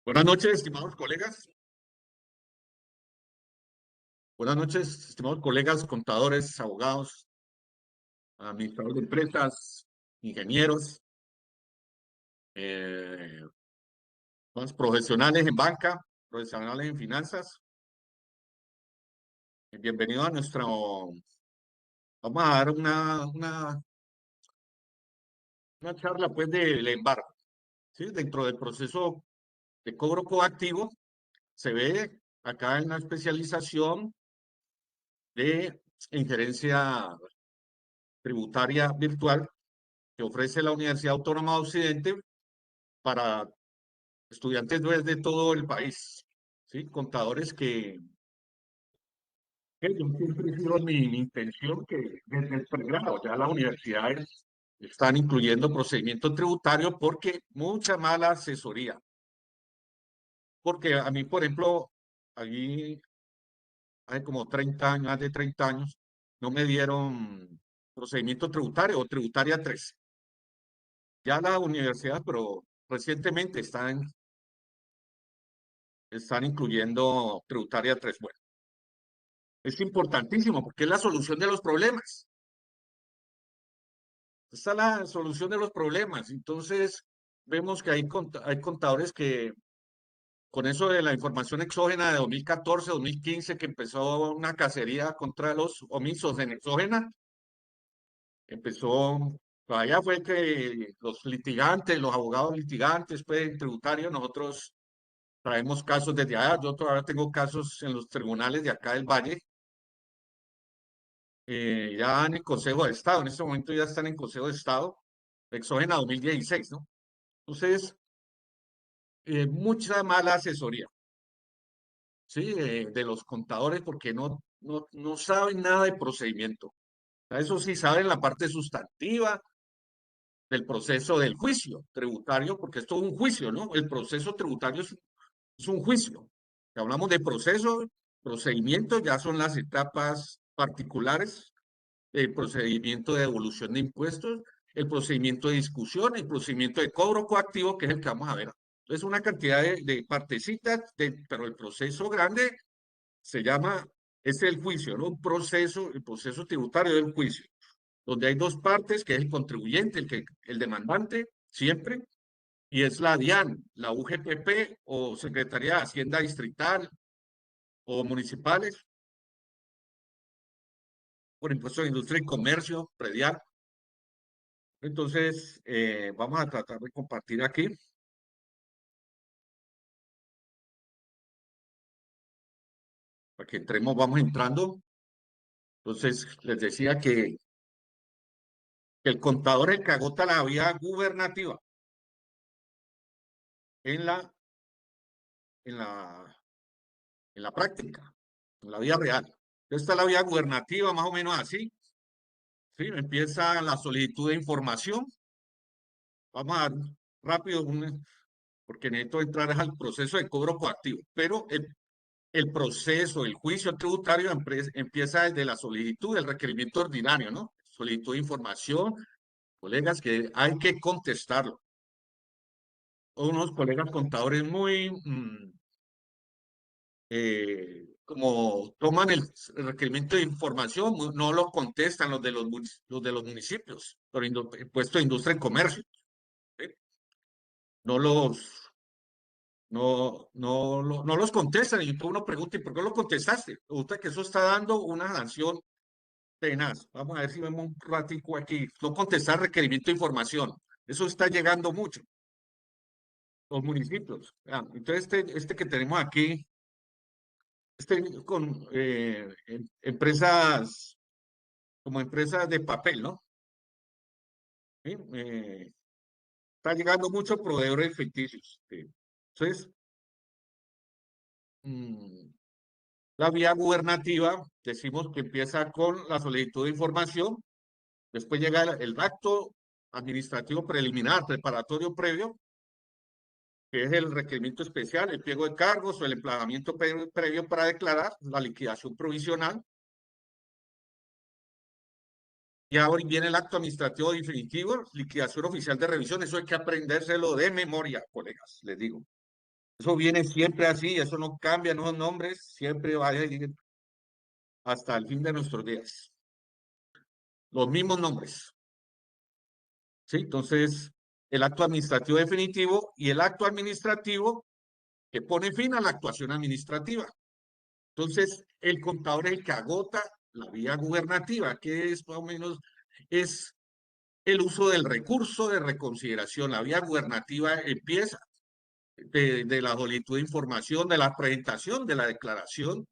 Buenas noches, estimados colegas. Buenas noches, estimados colegas, contadores, abogados, administradores de empresas, ingenieros, eh, más profesionales en banca, profesionales en finanzas. Bienvenido a vamos a dar una charla pues del embargo. ¿Sí? Dentro del proceso de cobro coactivo se ve acá en la especialización de injerencia tributaria virtual que ofrece la Universidad Autónoma de Occidente para estudiantes de todo el país, ¿sí? Contadores que yo siempre he sido mi intención que desde el pregrado ya las universidades están incluyendo procedimiento tributario porque mucha mala asesoría. Porque a mí, por ejemplo, allí hace como 30 años, más de 30 años, no me dieron procedimiento tributario o tributaria 3. Ya la universidad, pero recientemente están incluyendo tributaria 3. Bueno, es importantísimo porque es la solución de los problemas. Esta es la solución de los problemas. Entonces, vemos que hay contadores que con eso de la información exógena de 2014, 2015, que empezó una cacería contra los omisos en exógena, empezó, todavía fue que los litigantes, los abogados litigantes, pues, tributarios, nosotros traemos casos desde allá. Yo todavía tengo casos en los tribunales de acá del Valle, ya en el Consejo de Estado, en este momento ya están en Consejo de Estado, exógena 2016, ¿no? Entonces, mucha mala asesoría, ¿sí? De los contadores porque no saben nada de procedimiento. Eso sí saben la parte sustantiva del proceso del juicio tributario, porque esto es un juicio, ¿no? El proceso tributario es un juicio. Si hablamos de proceso, procedimiento, ya son las etapas particulares, el procedimiento de devolución de impuestos, el procedimiento de discusión, el procedimiento de cobro coactivo, que es el que vamos a ver. Entonces, una cantidad de partecitas, pero el proceso grande es el juicio, ¿no? El proceso tributario del juicio, donde hay dos partes, que es el contribuyente, el demandante, siempre, y es la DIAN, la UGPP o Secretaría de Hacienda Distrital o municipales, por impuesto de industria y comercio, predial. Entonces, vamos a tratar de compartir aquí para que entremos, vamos entrando. Entonces, les decía que el contador es el que agota la vía gubernativa en la, en la, en la práctica, en la vía real. Esta es la vía gubernativa, más o menos así. ¿Sí? Empieza la solicitud de información. Vamos a dar rápido, porque necesito entrar al proceso de cobro coactivo, pero el proceso, el juicio tributario empieza desde la solicitud del requerimiento ordinario, ¿no? Solicitud de información, colegas, que hay que contestarlo. Unos colegas contadores muy, como toman el requerimiento de información, no lo contestan los de los municipios, por puesto de industria y comercio. ¿Sí? No los, no los contestan. Y uno pregunta, ¿y por qué lo contestaste? Resulta que eso está dando una sanción tenaz. Vamos a ver si vemos un ratico aquí. No contestar requerimiento de información. Eso está llegando mucho, los municipios. Entonces, este que tenemos aquí, con empresas, como empresas de papel, ¿no? ¿Sí? Está llegando mucho proveedores ficticios. ¿Sí? Entonces, mm, la vía gubernativa, decimos que empieza con la solicitud de información, después llega el acto administrativo preliminar, preparatorio previo, que es el requerimiento especial, el pliego de cargos o el emplazamiento previo para declarar la liquidación provisional. Y ahora viene el acto administrativo definitivo, liquidación oficial de revisión. Eso hay que aprendérselo de memoria, colegas, les digo. Eso viene siempre así, eso no cambia, no son nombres, siempre va a ir hasta el fin de nuestros días. Los mismos nombres, ¿sí? Entonces, el acto administrativo definitivo y el acto administrativo que pone fin a la actuación administrativa. Entonces, el contador es el que agota la vía gubernativa, que es más o menos, es el uso del recurso de reconsideración. La vía gubernativa empieza de la solicitud de información, de la presentación de la declaración,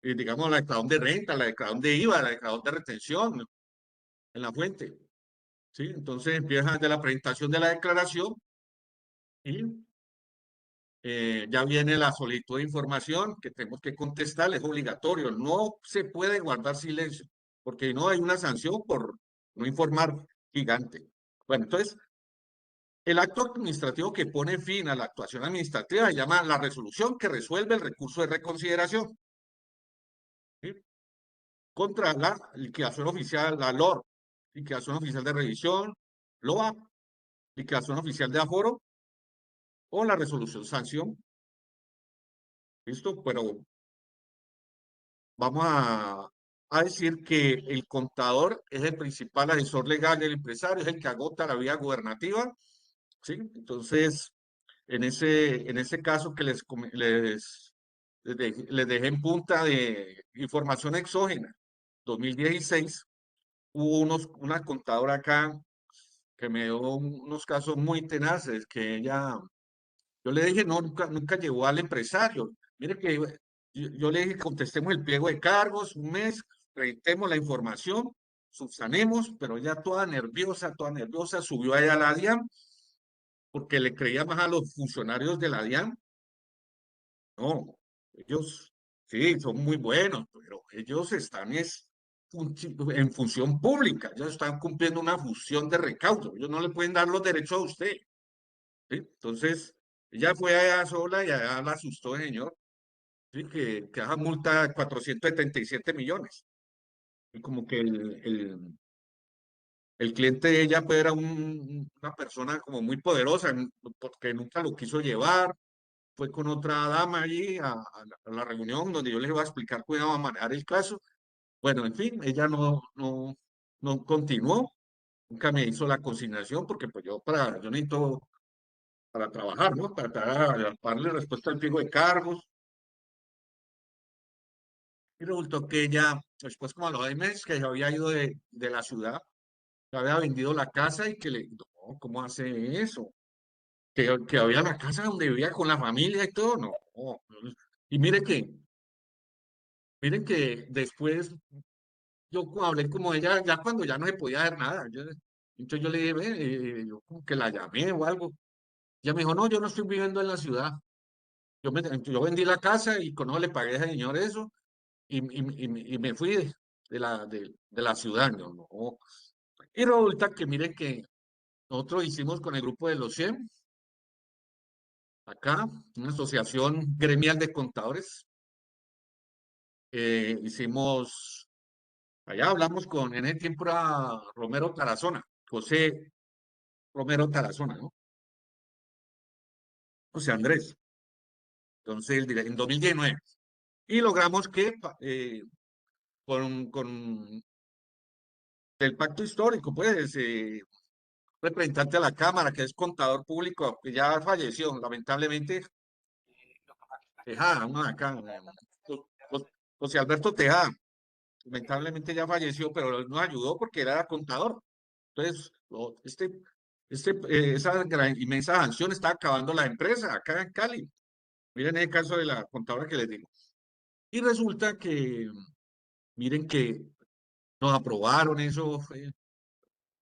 digamos, la declaración de renta, la declaración de IVA, la declaración de retención en la fuente. ¿Sí? Entonces empieza de la presentación de la declaración y ya viene la solicitud de información que tenemos que contestar, es obligatorio, no se puede guardar silencio, porque no hay una sanción por no informar gigante. Bueno, entonces, el acto administrativo que pone fin a la actuación administrativa se llama la resolución que resuelve el recurso de reconsideración, ¿sí? Contra la liquidación oficial, la LOR, liquidación oficial de revisión, LOA, liquidación oficial de aforo o la resolución sanción. ¿Listo? Pero vamos a decir que el contador es el principal asesor legal del empresario, es el que agota la vía gubernativa, ¿sí? Entonces, en ese caso que les dejé en punta de información exógena, 2016, hubo una contadora acá que me dio unos casos muy tenaces, que ella, yo le dije, no, nunca llevó al empresario. Mire que yo le dije, contestemos el pliego de cargos, un mes, reitemos la información, subsanemos, pero ella toda nerviosa, subió allá a la DIAN, porque le creía más a los funcionarios de la DIAN. No, ellos sí, son muy buenos, pero ellos están en función pública, ellos están cumpliendo una función de recaudo, ellos no le pueden dar los derechos a usted, ¿sí? Entonces, ella fue allá sola y allá la asustó el señor, ¿sí? Que esa multa de 477 millones. Y como que el cliente de ella pues, era una persona como muy poderosa, porque nunca lo quiso llevar, fue con otra dama allí a la reunión donde yo les iba a explicar cómo iba a manejar el caso. Bueno, en fin, ella no continuó, nunca me hizo la consignación porque pues yo necesito para trabajar, ¿no? Para darle respuesta al pliego de cargos. Y resultó que ella, después como a los 6 meses que se había ido de la ciudad, le había vendido la casa y que no, ¿cómo hace eso? Que había la casa donde vivía con la familia y todo, no. Y miren que después hablé como ella, ya cuando ya no se podía hacer nada. Entonces yo le dije, "Ve", yo como que la llamé o algo. Ella me dijo, no, yo no estoy viviendo en la ciudad. Yo vendí la casa y con eso le pagué a ese señor eso y me fui de la ciudad. No. Y resulta que miren que nosotros hicimos con el grupo de los 100 acá, una asociación gremial de contadores. Hicimos, allá hablamos en ese tiempo era Romero Tarazona, José Romero Tarazona, ¿no? José Andrés. Entonces, en 2019. Y logramos que con el pacto histórico, pues, representante a la Cámara, que es contador público, que ya falleció, lamentablemente, Tejada, uno de acá, José Alberto Tejada, lamentablemente ya falleció, pero él nos ayudó porque era contador. Entonces, esa inmensa sanción está acabando la empresa acá en Cali. Miren el caso de la contadora que les digo. Y resulta que, miren que nos aprobaron eso,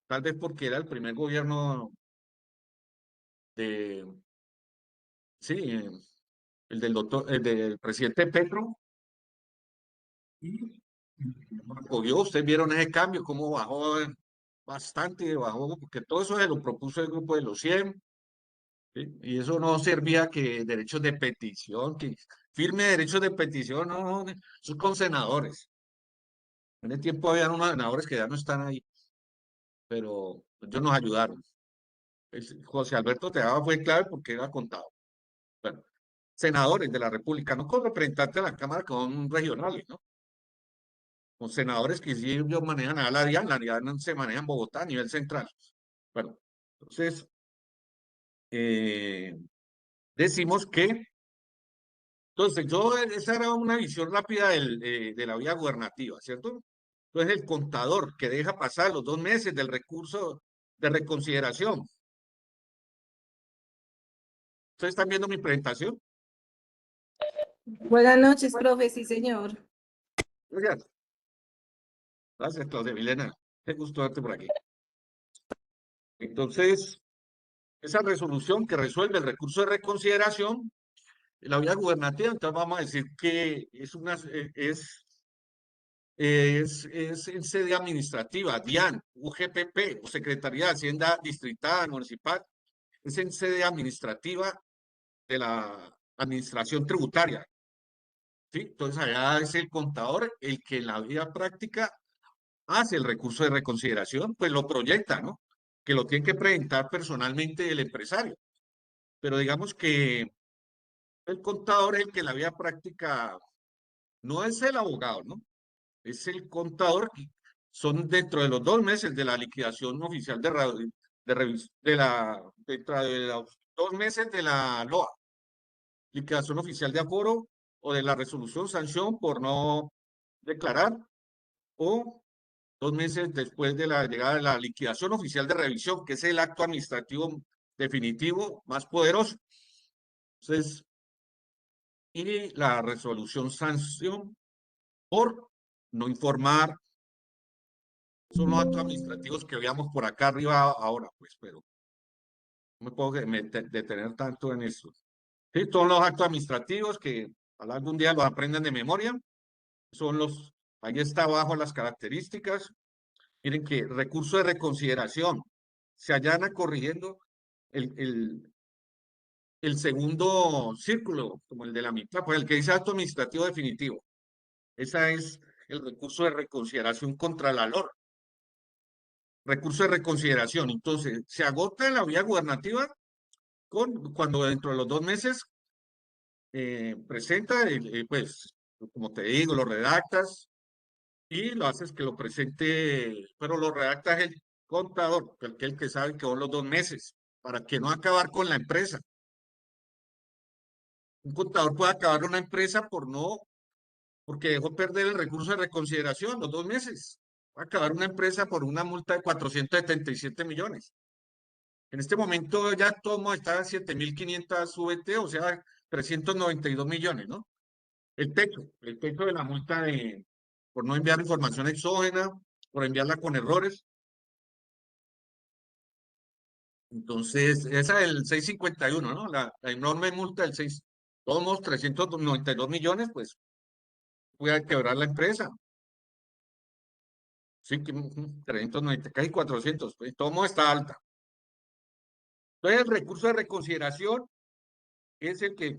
tal vez porque era el primer gobierno de, sí, el del presidente Petro. Y apoyó, ustedes vieron ese cambio, cómo bajó bastante, bajó, porque todo eso se lo propuso el grupo de los 100, ¿sí? Y eso no servía que derechos de petición, que firme derechos de petición, no, eso es con senadores. En el tiempo había unos senadores que ya no están ahí, pero ellos nos ayudaron. José Alberto Tejada fue clave porque era contado. Bueno, senadores de la República, no con representantes de la Cámara, con regionales, ¿no? Con senadores que sí ellos manejan a la DIAN se maneja en Bogotá a nivel central. Bueno, entonces eh, decimos que, entonces esa era una visión rápida de la vía gubernativa, ¿cierto? Entonces el contador que deja pasar los 2 meses del recurso de reconsideración. ¿Ustedes están viendo mi presentación? Buenas noches, profe, sí, señor. Gracias. Gracias, Claudia Milena. Qué gusto verte por aquí. Entonces, esa resolución que resuelve el recurso de reconsideración, la vía gubernativa, entonces vamos a decir que es en sede administrativa, DIAN, UGPP, o Secretaría de Hacienda Distrital, Municipal, es en sede administrativa de la administración tributaria. ¿Sí? Entonces allá es el contador el que en la vía práctica hace el recurso de reconsideración, pues lo proyecta, ¿no? Que lo tiene que presentar personalmente el empresario. Pero digamos que el contador es el que en la vía práctica no es el abogado, ¿no? Es el contador que son dentro de los 2 meses de la liquidación oficial dentro de los 2 meses de la LOA, liquidación oficial de aforo o de la resolución sanción por no declarar o 2 meses después de la llegada de la liquidación oficial de revisión, que es el acto administrativo definitivo más poderoso. Entonces, y la resolución sanción por no informar, son los actos administrativos que veamos por acá arriba ahora, pues, pero no me puedo detener tanto en eso. Sí, son los actos administrativos que algún día los aprendan de memoria, son ahí está abajo las características. Miren que recurso de reconsideración, se allana corrigiendo el, el, el segundo círculo, como el de la mitad, pues el que dice acto administrativo definitivo. Esa es el recurso de reconsideración contra la LOR. Recurso de reconsideración. Entonces, se agota en la vía gubernativa cuando dentro de los 2 meses presenta, pues, como te digo, lo redactas y lo haces que lo presente, pero lo redactas el contador, el que sabe que son los 2 meses, para que no acabar con la empresa. Un contador puede acabar una empresa porque dejó perder el recurso de reconsideración los 2 meses. Va a acabar una empresa por una multa de 477 millones. En este momento ya Tomo está a 7.500 VT, o sea, 392 millones, ¿no? El techo de la multa por no enviar información exógena, por enviarla con errores. Entonces, esa es el 651, ¿no? La enorme multa del 6, todos 392 millones, pues puede quebrar la empresa. Sí, que 390, casi 400, pues todo está alta. Entonces, el recurso de reconsideración es el que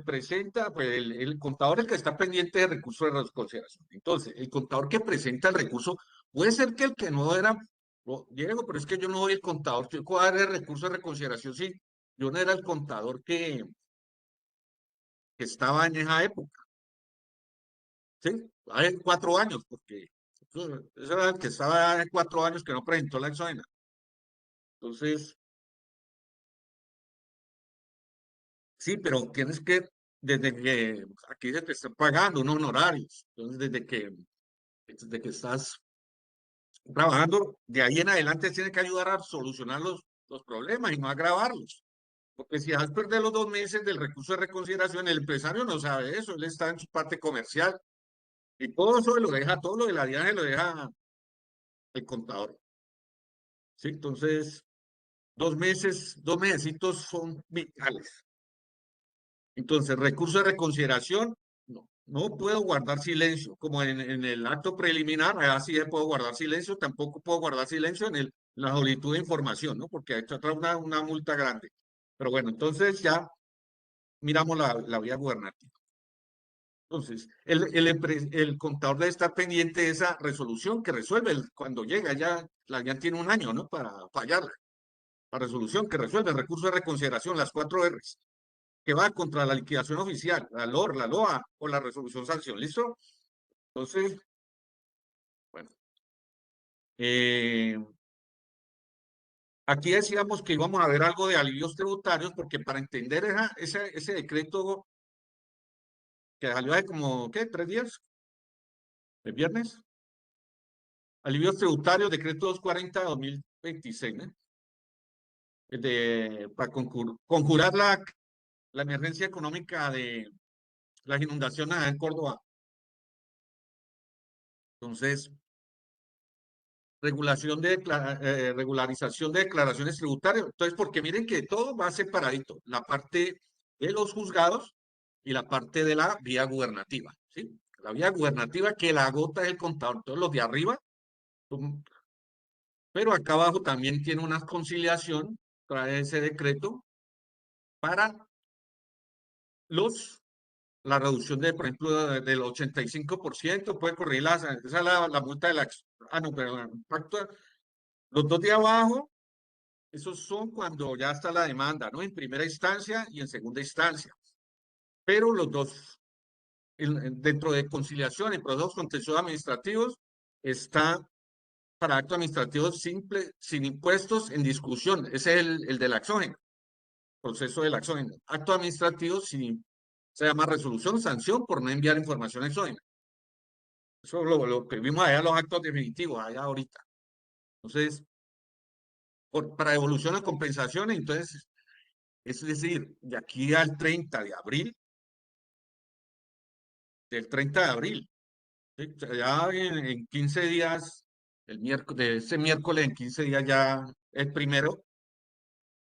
presenta, pues el contador es el que está pendiente de recurso de reconsideración. Entonces, el contador que presenta el recurso, puede ser que el que no era, Diego, pero es que yo no soy el contador, yo puedo dar el recurso de reconsideración, sí, yo no era el contador que estaba en esa época, ¿sí? Hace 4 años, porque eso era el que estaba hace 4 años que no presentó la exógena. Entonces, sí, pero tienes que, desde que aquí se te está pagando unos honorarios, entonces desde que estás trabajando, de ahí en adelante tienes que ayudar a solucionar los problemas y no agravarlos. Porque si vas a perder los 2 meses del recurso de reconsideración, el empresario no sabe eso, él está en su parte comercial y todo eso lo deja, todo lo de la DIAN lo deja el contador. ¿Sí? Entonces, 2 meses, 2 mesecitos son vitales. Entonces, recurso de reconsideración, no puedo guardar silencio, como en el acto preliminar, así puedo guardar silencio, tampoco puedo guardar silencio la solicitud de información, ¿no? Porque esto trae una multa grande. Pero bueno, entonces ya miramos la vía gubernativa. Entonces, el contador debe estar pendiente de esa resolución que resuelve cuando llega, ya tiene un año, ¿no? Para fallarla. La resolución que resuelve el recurso de reconsideración, las 4 R's. que va contra la liquidación oficial, la LOR, la LOA o la resolución sanción. ¿Listo? Entonces, bueno, eh, aquí decíamos que íbamos a ver algo de alivios tributarios, porque para entender ese decreto que salió hace como, ¿qué? 3 días, el viernes. Alivios tributarios, decreto 240 de 2026, ¿no? Para conjurar la emergencia económica de las inundaciones en Córdoba. Entonces, regularización de declaraciones tributarias. Entonces, porque miren que todo va separadito, la parte de los juzgados y la parte de la vía gubernativa, ¿sí? La vía gubernativa que la agota es el contador, todos los de arriba, pero acá abajo también tiene una conciliación, trae ese decreto para los la reducción de, por ejemplo, del 85%, puede correr esa es la multa de la... Ah, no, pero el impacto, los dos de abajo, esos son cuando ya está la demanda, ¿no? En primera instancia y en segunda instancia. Pero los dos, dentro de conciliación y procesos contenciosos administrativos, está para actos administrativos simples, sin impuestos, en discusión. Ese es el del exógeno, proceso del exógeno. Acto administrativo sin, se llama resolución, sanción por no enviar información exógena. Eso lo que vimos allá, los actos definitivos, allá ahorita. Entonces, para devolución o compensaciones, entonces, es decir, de aquí al 30 de abril, del 30 de abril, ¿sí? O sea, ya en 15 días, el miércoles, de ese miércoles en 15 días ya es 1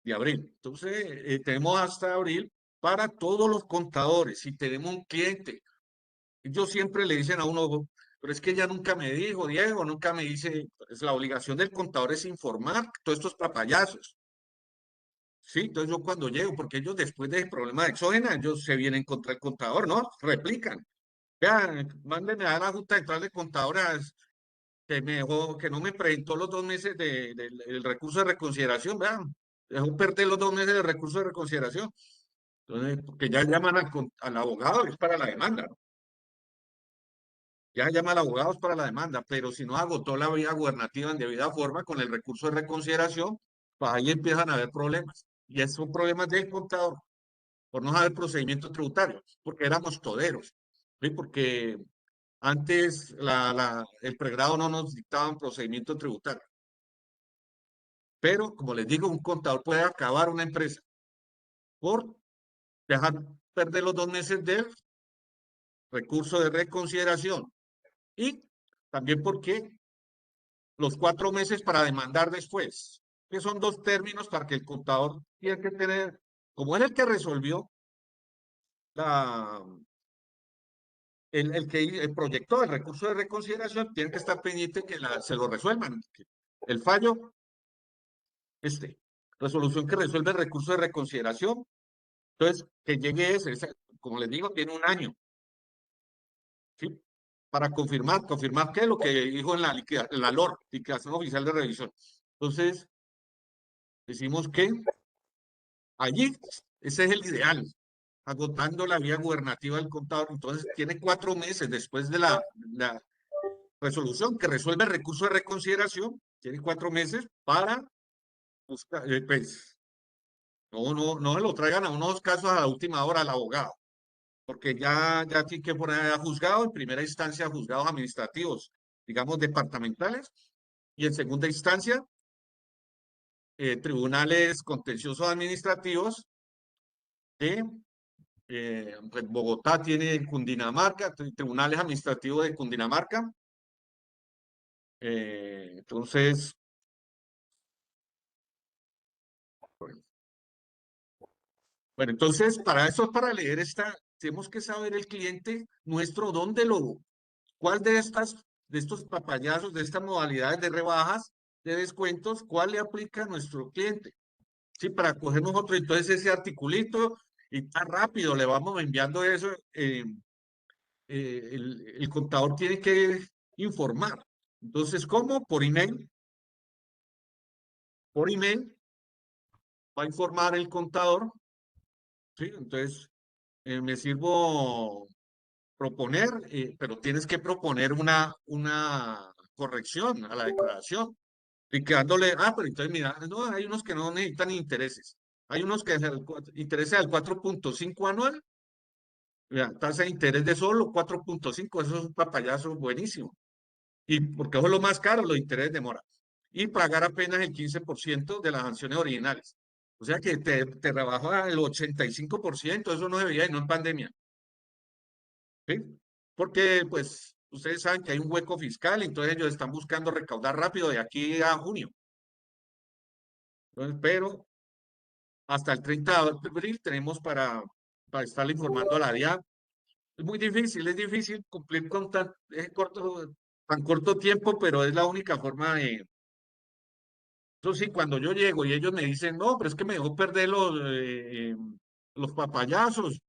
de abril. Entonces, tenemos hasta abril para todos los contadores. Si tenemos un cliente, ellos siempre le dicen a uno, pero es que ella nunca me dijo, Diego, nunca me dice, pues la obligación del contador es informar todos estos papayazos. Sí, entonces yo cuando llego, porque ellos después de problema de exógena, ellos se vienen contra el contador, ¿no? Replican. Vean, mándenme a la Junta Central de Contadoras que me dejó, que no me presentó los 2 meses del recurso de reconsideración, vean, dejó perder los 2 meses de recurso de reconsideración. Entonces, porque ya llaman al abogado, es para la demanda, ¿no? Ya llama al abogado es para la demanda, pero si no agotó la vía gubernativa en debida forma con el recurso de reconsideración, pues ahí empiezan a haber problemas. Y esos son problemas del contador por no saber procedimientos tributarios, porque éramos toderos, ¿sí? Porque antes el pregrado no nos dictaban procedimientos tributarios. Pero, como les digo, un contador puede acabar una empresa por dejar perder los 2 meses del recurso de reconsideración y también porque los 4 meses para demandar después, que son dos términos para que el contador tiene que tener, como es el que resolvió la, el proyecto del recurso de reconsideración, tiene que estar pendiente que se lo resuelvan. El fallo, resolución que resuelve el recurso de reconsideración, entonces que llegue como les digo, tiene un año, ¿sí? Para confirmar qué es lo que dijo en la LOR, liquidación oficial de revisión. Entonces, decimos que allí, ese es el ideal, agotando la vía gubernativa del contador. Entonces, tiene 4 meses después de la resolución que resuelve el recurso de reconsideración, tiene 4 meses para buscar, pues, no lo traigan a unos casos a la última hora al abogado, porque ya tiene que poner a juzgado, en primera instancia, juzgados administrativos, digamos, departamentales, y en segunda instancia, tribunales contenciosos administrativos de pues Bogotá tiene Cundinamarca, tribunales administrativos de Cundinamarca. Entonces, bueno, entonces para eso, para leer esta, tenemos que saber el cliente nuestro, cuál de estos papayazos, de estas modalidades de rebajas, de descuentos, cuál le aplica a nuestro cliente. Sí, para coger nosotros entonces ese articulito y tan rápido le vamos enviando eso, el contador tiene que informar. Entonces, ¿cómo? Por email. Por email va a informar el contador ¿sí? Entonces, me sirvo proponer, pero tienes que proponer una corrección a la declaración. Y quedándole, pero entonces mira, no, hay unos que no necesitan intereses. Hay unos que es interés al 4,5 anual, vea, tasa de interés de solo 4,5, eso es un papayazo buenísimo. Y porque eso es lo más caro, los intereses de mora. Y pagar apenas el 15% de las sanciones originales. O sea que te rebaja el 85%, eso no debería y no en pandemia. ¿Sí? Porque, pues, ustedes saben que hay un hueco fiscal, entonces ellos están buscando recaudar rápido de aquí a junio. Entonces, pero hasta el 30 de abril tenemos para estarle informando a la DIAN. Es difícil cumplir con tan corto tiempo, pero es la única forma de... Eso sí, cuando yo llego y ellos me dicen, no, pero es que me dejó perder los papayazos,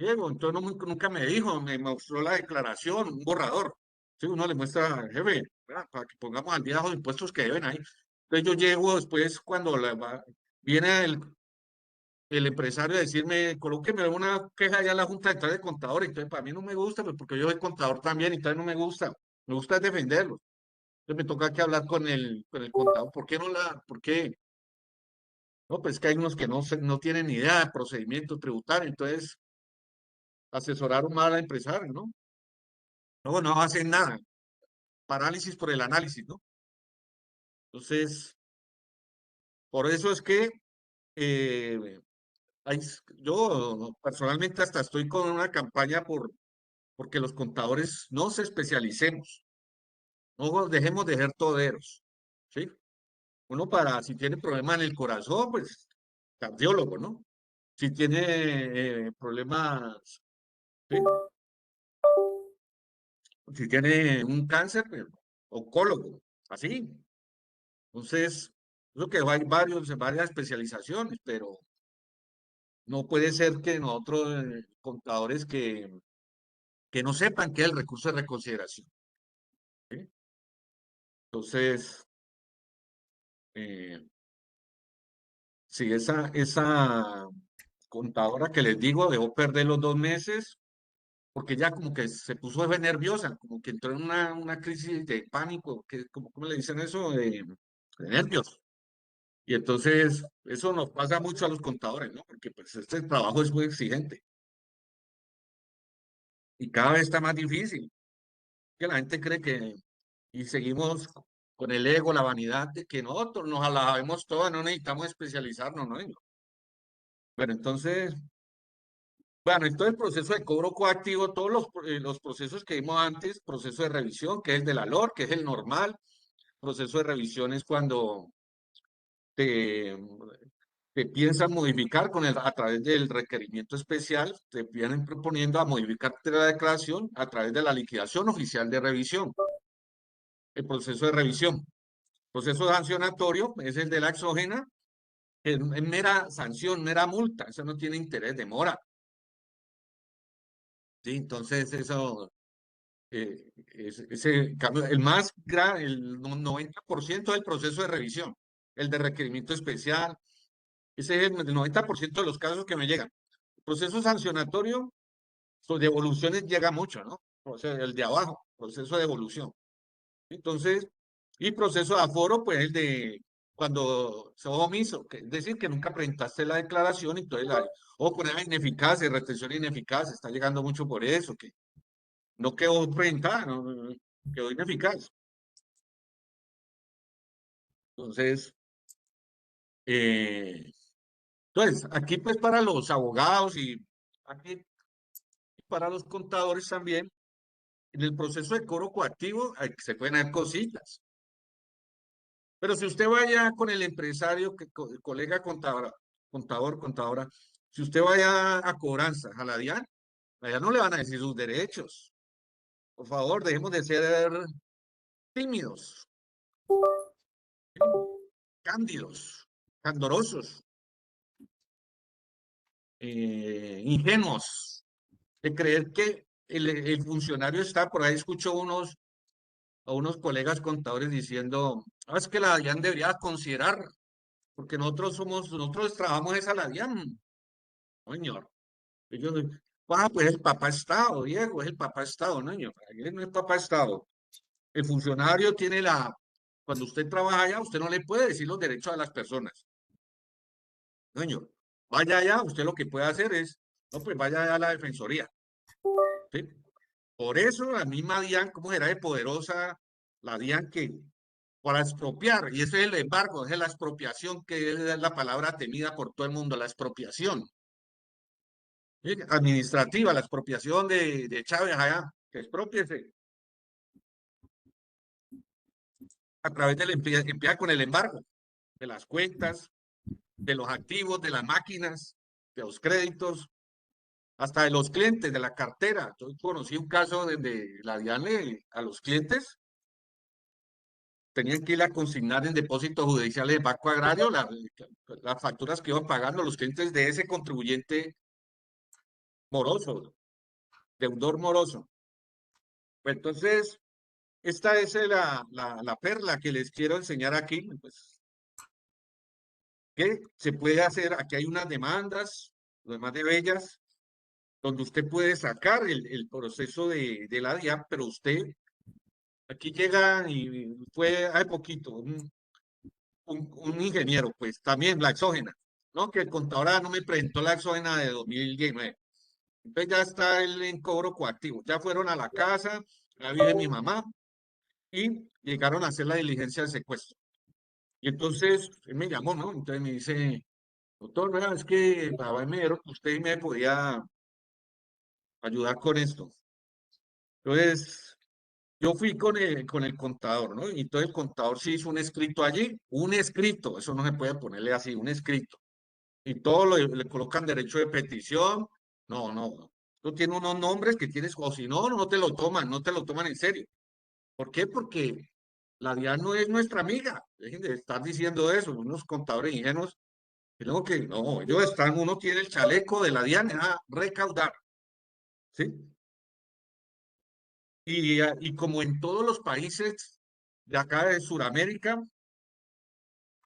Diego, entonces nunca me dijo, me mostró la declaración, un borrador. Sí, uno le muestra, jefe, para que pongamos al día los impuestos que deben ahí. Entonces yo llego después cuando viene el empresario a decirme, colóqueme una queja allá en la Junta Central de Contadores. Entonces para mí no me gusta, pues, porque yo soy contador también, y entonces no me gusta. Me gusta es defenderlo. Entonces me toca que hablar con el contador. ¿Por qué no por qué? No, pues que hay unos que no tienen ni idea de procedimiento tributario, entonces asesoraron mal al empresario, ¿no? Luego no hacen nada, parálisis por el análisis, ¿no? Entonces, por eso es que eh, yo personalmente hasta estoy con una campaña porque los contadores no se especialicemos, no dejemos de ser toderos, ¿sí? Uno si tiene problemas en el corazón, pues cardiólogo, ¿no? Si tiene problemas, ¿sí? Si tiene un cáncer, pues, oncólogo, así. Entonces, creo que hay varias especializaciones, pero no puede ser que nosotros, contadores, que no sepan qué es el recurso de reconsideración. ¿Sí? Entonces, eh, si esa contadora que les digo dejó perder los 2 meses, porque ya como que se puso fue nerviosa, como que entró en una crisis de pánico, ¿cómo le dicen eso? De nervios. Y entonces, eso nos pasa mucho a los contadores, ¿no? Porque pues este trabajo es muy exigente y cada vez está más difícil. Que la gente cree y seguimos con el ego, la vanidad de que nosotros nos la sabemos todas, no necesitamos especializarnos, ¿no? Pero entonces, bueno, en todo el proceso de cobro coactivo, todos los procesos que vimos antes, proceso de revisión, que es el de la LOR, que es el normal, proceso de revisión es cuando te, te piensan modificar a través del requerimiento especial, te vienen proponiendo a modificarte la declaración a través de la liquidación oficial de revisión, el proceso de revisión. Proceso sancionatorio es el de la exógena, es mera sanción, mera multa, eso no tiene interés de mora. ¿Sí? Entonces, eso, ese cambio, el más grave, el 90% del proceso de revisión, el de requerimiento especial, ese es el 90% de los casos que me llegan. Proceso sancionatorio, sus devoluciones llega mucho, ¿no? O sea, el de abajo, proceso de devolución. Entonces, y proceso de aforo, pues el de cuando se omiso, es decir, que nunca presentaste la declaración, y entonces o prueba ineficaz, retención ineficaz, está llegando mucho por eso, que no quedó presentada, no, quedó ineficaz. Entonces, eh, aquí pues para los abogados y aquí para los contadores también, en el proceso de cobro coactivo se pueden hacer cositas. Pero si usted vaya con el empresario, el colega contadora, si usted vaya a cobranza, a la DIAN, allá no le van a decir sus derechos. Por favor, dejemos de ser tímidos, cándidos, candorosos, ingenuos, de creer que el funcionario está, por ahí escucho a unos colegas contadores diciendo, es que la DIAN debería considerar, porque nosotros trabajamos esa la DIAN. No, señor. Ellos, pues el papá Estado, Diego, es el papá Estado, no, señor. Él no es papá Estado. El funcionario tiene cuando usted trabaja allá, usted no le puede decir los derechos a las personas. No, señor. Vaya allá, usted lo que puede hacer es, no, pues vaya allá a la defensoría. ¿Sí? Por eso la misma DIAN, ¿cómo será de poderosa la DIAN que para expropiar? Y ese es el embargo, es la expropiación que es la palabra temida por todo el mundo, la expropiación. ¿Sí? Administrativa, la expropiación de Chávez allá, que expropiese a través del empieza con el embargo de las cuentas, de los activos, de las máquinas, de los créditos, hasta de los clientes, de la cartera. Yo conocí un caso donde la DIAN a los clientes tenían que ir a consignar en depósitos judiciales de Banco Agrario las facturas que iban pagando los clientes de ese contribuyente moroso, deudor moroso. Pues entonces, esta es la perla que les quiero enseñar aquí, pues, que se puede hacer, aquí hay unas demandas, lo demás de bellas, donde usted puede sacar el proceso de la DIAN, pero usted, aquí llega y fue hace poquito, un ingeniero, pues también la exógena, ¿no? Que el contador no me presentó la exógena de 2019. Entonces ya está él en cobro coactivo. Ya fueron a la casa, ya vive mi mamá y llegaron a hacer la diligencia de secuestro. Y entonces él me llamó, ¿no? Entonces me dice, doctor, vea, es que para me dijeron que usted me podía ayudar con esto. Entonces yo fui con el contador, ¿no? Y entonces el contador sí hizo un escrito allí, un escrito, eso no se puede ponerle así, un escrito y todo le colocan derecho de petición. No, no. Tú tienes unos nombres que tienes, o si no, no te lo toman, no te lo toman en serio. ¿Por qué? Porque la DIAN no es nuestra amiga. Dejen de estar diciendo eso, unos contadores ingenuos. Y luego que no, ellos están, uno tiene el chaleco de la DIAN a recaudar, ¿sí? Y como en todos los países de acá de Sudamérica,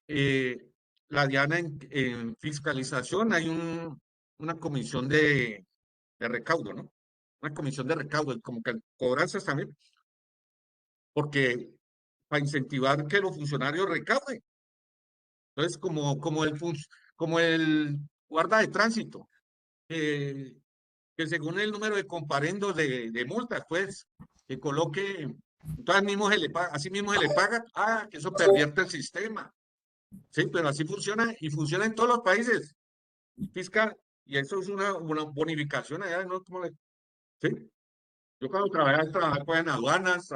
eh, la DIAN en fiscalización hay una comisión de recaudo, ¿no? Una comisión de recaudo, como que cobranzas también, porque para incentivar que los funcionarios recauden. Entonces, como el guarda de tránsito, eh, que según el número de comparendos de multas, pues, que coloque, entonces mismo se le paga, así mismo se le paga, que eso pervierte el sistema. Sí, pero así funciona y funciona en todos los países fiscal, y eso es una bonificación allá, ¿no? Sí. Yo cuando trabajé pues, en aduanas,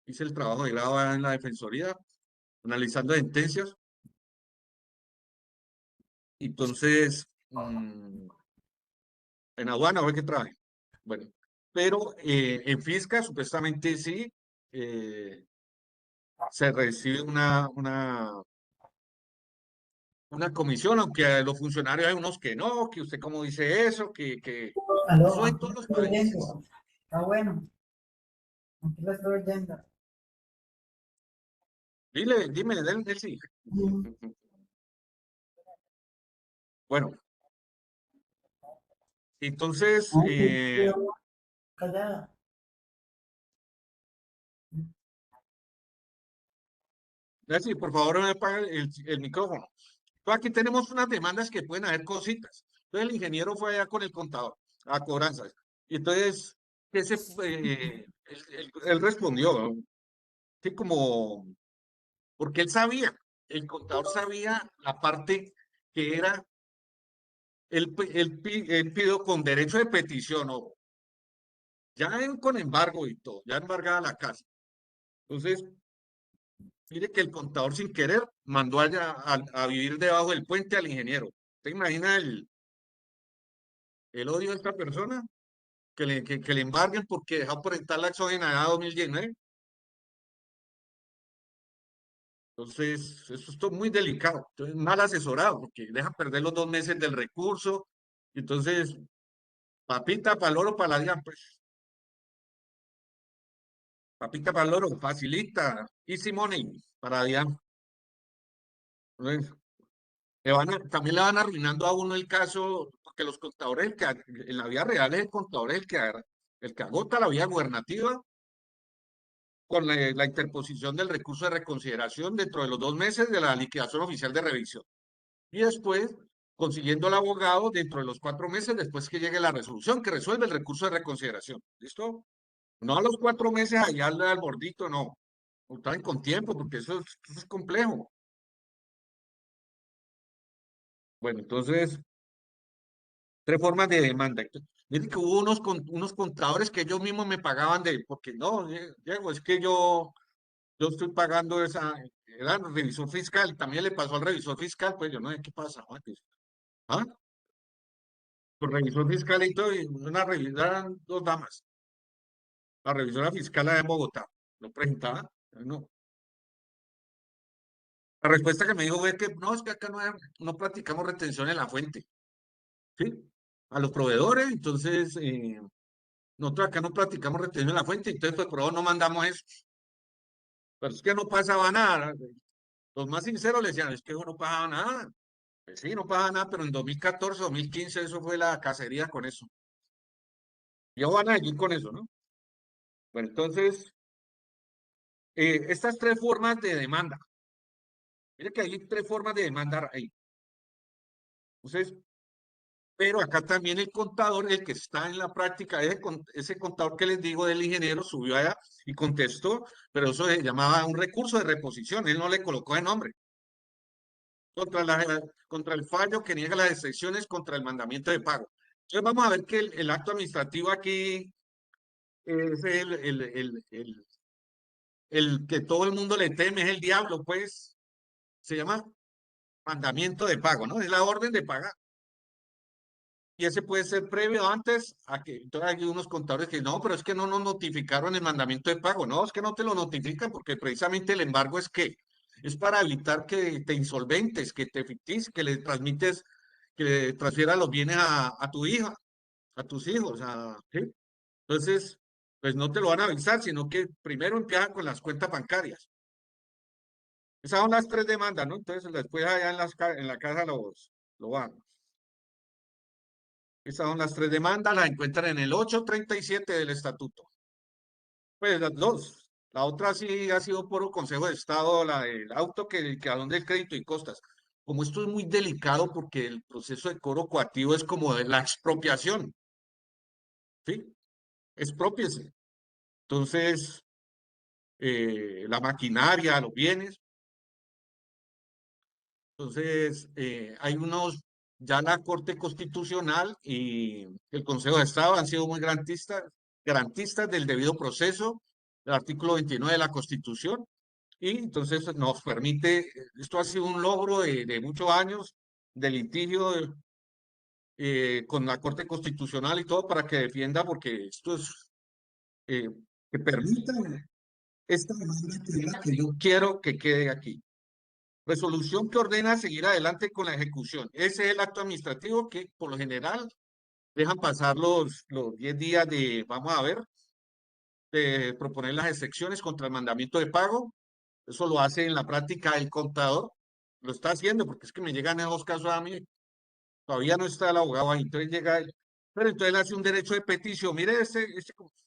hice el trabajo de grado en la defensoría, analizando sentencias. Entonces, en aduana, a ver qué trabajé. Bueno, pero en Fisca supuestamente sí se recibe una comisión, aunque a los funcionarios hay unos que no, que usted como dice eso, que Aló, eso en aquí todos lo los estoy países. oyendo. Está bueno, aquí lo estoy oyendo. Dime, él sí. Mm. Bueno, entonces, Ay, qué feo, callada. sí, por favor, no me apague el micrófono. Entonces, aquí tenemos unas demandas que pueden haber cositas. Entonces el ingeniero fue allá con el contador a cobranzas. Y entonces, él respondió, ¿no? Sí, como, porque él sabía, el contador sabía la parte que era, él pidió con derecho de petición, o con embargo y todo, ya embargada la casa. Entonces, mire que el contador sin querer mandó allá a vivir debajo del puente al ingeniero. ¿Te imagina el odio de esta persona? Que le embarguen porque dejó por entrar la exogenada 2019. Entonces, eso es todo muy delicado. Entonces, mal asesorado porque deja perder los 2 meses del recurso. Entonces, papita para el oro, para la DIAN, pues. Papita para el oro, facilita. Easy money para la DIAN. también le van arruinando a uno el caso, porque los contadores, en la vida real es el contador el que agota la vía gubernativa con la interposición del recurso de reconsideración dentro de los 2 meses de la liquidación oficial de revisión. Y después, consiguiendo al abogado dentro de los 4 meses después que llegue la resolución que resuelve el recurso de reconsideración. ¿Listo? No a los 4 meses allá al bordito, no. Traen con tiempo, porque eso es complejo. Bueno, entonces, 3 formas de demanda. Miren que hubo unos contadores que ellos mismos me pagaban porque no, Diego, es que yo estoy pagando era revisor fiscal, también le pasó al revisor fiscal, pues yo no sé qué pasa, ¿ah? Por revisor fiscal y todo, y eran 2 damas. La revisora fiscal allá en Bogotá, lo presentaba, no. La respuesta que me dijo fue que no, es que acá no practicamos retención en la fuente, ¿sí? A los proveedores, entonces, nosotros acá no practicamos retención en la fuente, entonces, pues, por eso no mandamos eso. Pero es que no pasaba nada. Los más sinceros le decían, es que no pasaba nada. Pues sí, no pasaba nada, pero en 2014, 2015, eso fue la cacería con eso. Y van a seguir con eso, ¿no? Bueno, entonces, estas 3 formas de demanda. Mire que hay 3 formas de demandar ahí. Entonces, pero acá también el contador, el que está en la práctica, ese contador que les digo del ingeniero, subió allá y contestó, pero eso se llamaba un recurso de reposición, él no le colocó de nombre, contra el fallo que niega las excepciones contra el mandamiento de pago. Entonces vamos a ver que el acto administrativo aquí es el que todo el mundo le teme, es el diablo, pues, se llama mandamiento de pago, ¿no? Es la orden de pagar. Y ese puede ser previo antes a que, entonces hay unos contadores que no, pero es que no nos notificaron el mandamiento de pago. No, es que no te lo notifican porque precisamente el embargo es para evitar que te insolventes, que te ficticies, que le transmites, que le transfieras los bienes a tu hija, a tus hijos. ¿Sí? Entonces, pues no te lo van a avisar, sino que primero empiezan con las cuentas bancarias. Esas son las 3 demandas, ¿no? Entonces después allá en la casa lo van. Esas son las 3 demandas, las encuentran en el 837 del estatuto. Pues las dos. La otra sí ha sido por un Consejo de Estado, la del auto que a donde el crédito y costas. Como esto es muy delicado porque el proceso de cobro coactivo es como de la expropiación, ¿sí? Exprópiese. Entonces, la maquinaria, los bienes. Entonces, ya la Corte Constitucional y el Consejo de Estado han sido muy garantistas del debido proceso, el artículo 29 de la Constitución, y entonces nos permite, esto ha sido un logro de muchos años de litigio con la Corte Constitucional y todo para que defienda, porque esto es eh, que permita esta demanda que es la que yo quiero que quede aquí. Resolución que ordena seguir adelante con la ejecución. Ese es el acto administrativo que por lo general dejan pasar los 10 días vamos a ver, de proponer las excepciones contra el mandamiento de pago. Eso lo hace en la práctica el contador. Lo está haciendo porque es que me llegan esos casos a mí. Todavía no está el abogado ahí. Entonces llega él. Pero entonces él hace un derecho de petición. Mire,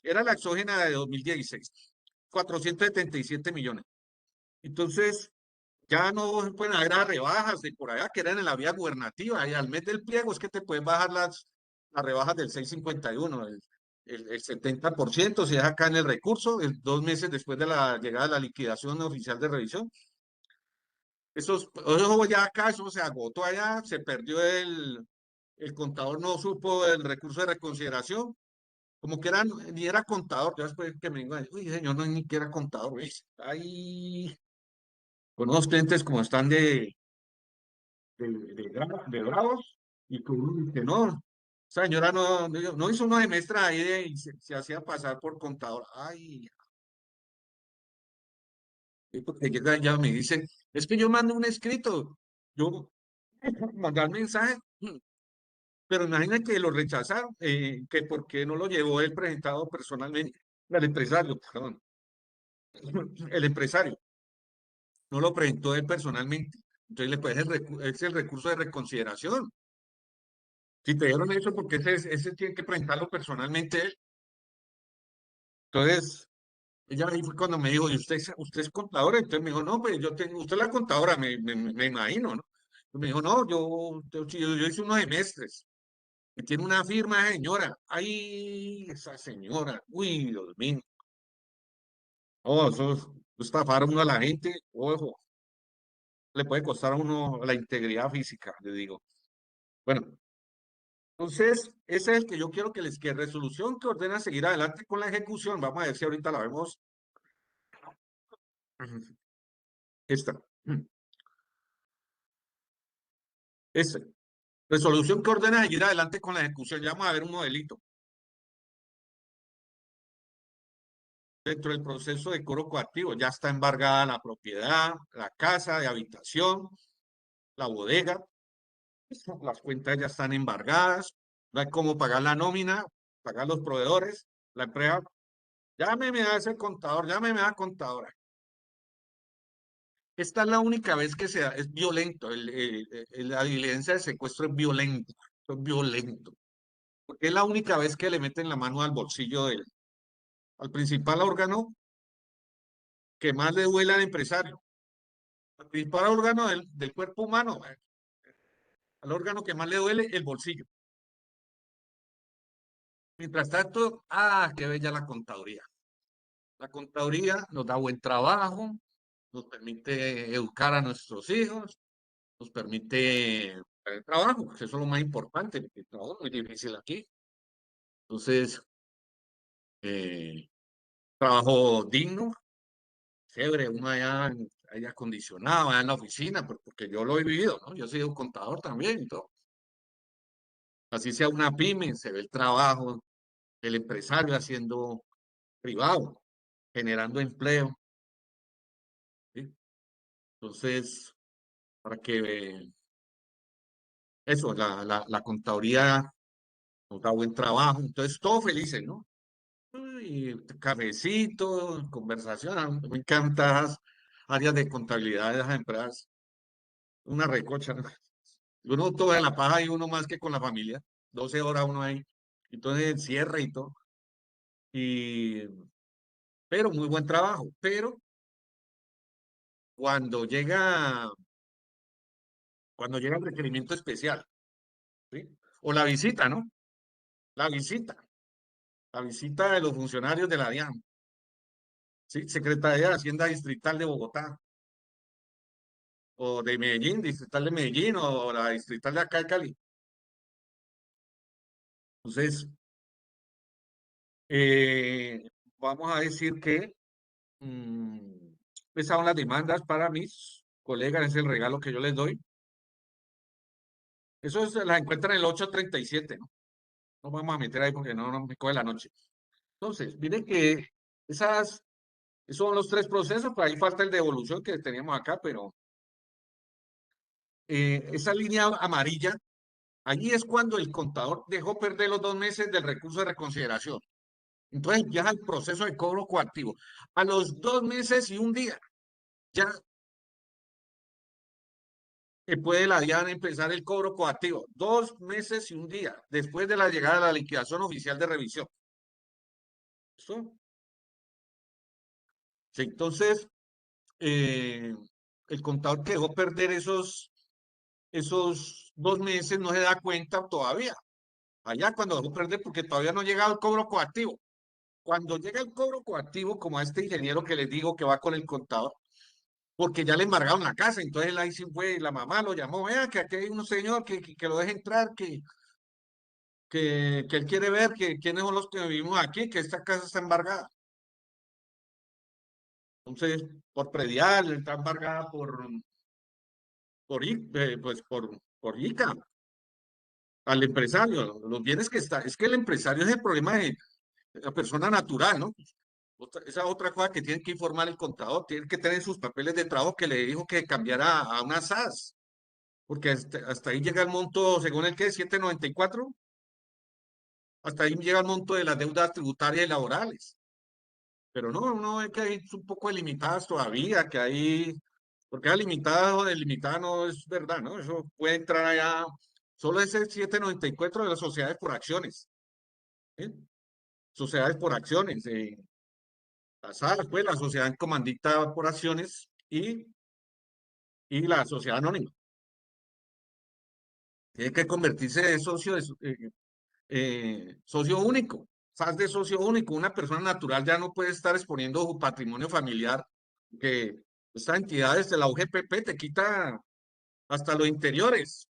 era la exógena de 2016. 477 millones. Entonces, ya no se pueden haber rebajas de por allá que eran en la vía gubernativa. Y al mes del pliego es que te pueden bajar las rebajas del 6,51, el 70%, si es acá en el recurso, 2 meses después de la llegada de la liquidación oficial de revisión. Eso ya acá, eso se agotó allá, se perdió el contador, no supo el recurso de reconsideración, como que ni era contador, ya después que me digan, uy, señor, no, ni que era contador, uy, ahí, con unos clientes como están de bravos, y con uno que no, señora no hizo una semestre ahí y se hacía pasar por contador, ay, y porque llega ya me dice, es que yo mando un escrito, yo mandar mensaje. Pero imagina que lo rechazaron, que por qué no lo llevó él presentado personalmente, el empresario, perdón, el empresario, no lo presentó él personalmente. Entonces le puedes es el recurso de reconsideración. Si te dieron eso, porque ese tiene que presentarlo personalmente él. Entonces, ella ahí fue cuando me dijo, ¿y usted es contadora? Entonces me dijo, no, pues yo tengo, usted es la contadora, me imagino, ¿no? Me dijo, no, yo hice unos semestres. Y tiene una firma, señora. Ay, esa señora. Uy, Dios mío. Oh, eso estafar a uno a la gente. Ojo, le puede costar a uno la integridad física, le digo. Bueno, entonces, ese es el que yo quiero que les quede. Resolución que ordena seguir adelante con la ejecución. Vamos a ver si ahorita la vemos. Esta. Esta. Resolución que ordena seguir adelante con la ejecución. Ya vamos a ver un modelito. Dentro del proceso de cobro coactivo ya está embargada la propiedad, la casa de habitación, la bodega, las cuentas ya están embargadas, no hay cómo pagar la nómina, pagar los proveedores, la empresa, llámeme a ese contador, llámeme a contadora. Esta es la única vez que es violento, la diligencia de secuestro es violento, porque es la única vez que le meten la mano al bolsillo al principal órgano que más le duele al empresario, al principal órgano del cuerpo humano, al órgano que más le duele, el bolsillo. Mientras tanto, qué bella la contaduría. La contaduría nos da buen trabajo, nos permite educar a nuestros hijos, nos permite el trabajo, que eso es lo más importante, porque el trabajo es muy difícil aquí. Entonces, eh, trabajo digno, chévere, uno allá acondicionado, allá en la oficina, porque yo lo he vivido, ¿no? Yo he sido contador también y todo. Así sea una pyme, se ve el trabajo, el empresario haciendo privado, generando empleo, ¿sí? Entonces, para que eso, la contaduría nos da buen trabajo, entonces todos felices, ¿no? Y cafecito, conversación, me encantan esas áreas de contabilidad de esas empresas, una recocha, ¿no? Uno todo en la paja y uno más que con la familia, 12 horas uno ahí, entonces cierre y todo, y, pero muy buen trabajo, pero cuando llega, cuando llega el requerimiento especial, ¿sí? O la visita, ¿no? La visita. La visita de los funcionarios de la DIAN, ¿sí? Secretaría de Hacienda Distrital de Bogotá, o de Medellín, Distrital de Medellín, o la Distrital de acá de Cali. Entonces, eh, vamos a decir que mm, esas son las demandas para mis colegas, es el regalo que yo les doy. Eso se las encuentran en el 837, ¿no? No vamos a meter ahí porque no me coge la noche. Entonces, miren que esos son los tres procesos, por ahí falta el de devolución que teníamos acá, pero esa línea amarilla, allí es cuando el contador dejó perder los 2 meses del recurso de reconsideración. Entonces ya el proceso de cobro coactivo. A los 2 meses y un día, ya puede la DIAN empezar el cobro coactivo. 2 meses y un día después de la llegada de la liquidación oficial de revisión. ¿Listo? Sí, entonces, eh, el contador que dejó perder esos 2 meses no se da cuenta todavía. Allá cuando dejó perder porque todavía no ha llegado el cobro coactivo. Cuando llega el cobro coactivo, como a este ingeniero que les digo que va con el contador, porque ya le embargaron la casa, entonces él ahí sí fue, la mamá lo llamó, vea que aquí hay un señor que lo deje entrar, que él quiere ver que quiénes son los que vivimos aquí, que esta casa está embargada. Entonces, por predial, está embargada por ICA, al empresario, los bienes que está, es que el empresario es el problema de la persona natural, ¿no? Esa otra cosa que tiene que informar el contador, tiene que tener sus papeles de trabajo que le dijo que cambiara a una SAS, porque hasta ahí llega el monto, según el que es 794, hasta ahí llega el monto de las deudas tributarias y laborales. Pero no, uno ve que hay un poco limitadas todavía, que hay porque la limitada o delimitada no es verdad, ¿no? Eso puede entrar allá, solo es el 794 de las sociedades por acciones, ¿sí? Sociedades por acciones, pasadas, pues la sociedad en comandita por acciones y la sociedad anónima. Tiene que convertirse de socio único. Faz de socio único. Una persona natural ya no puede estar exponiendo su patrimonio familiar, que esta entidad desde la UGPP te quita hasta los interiores,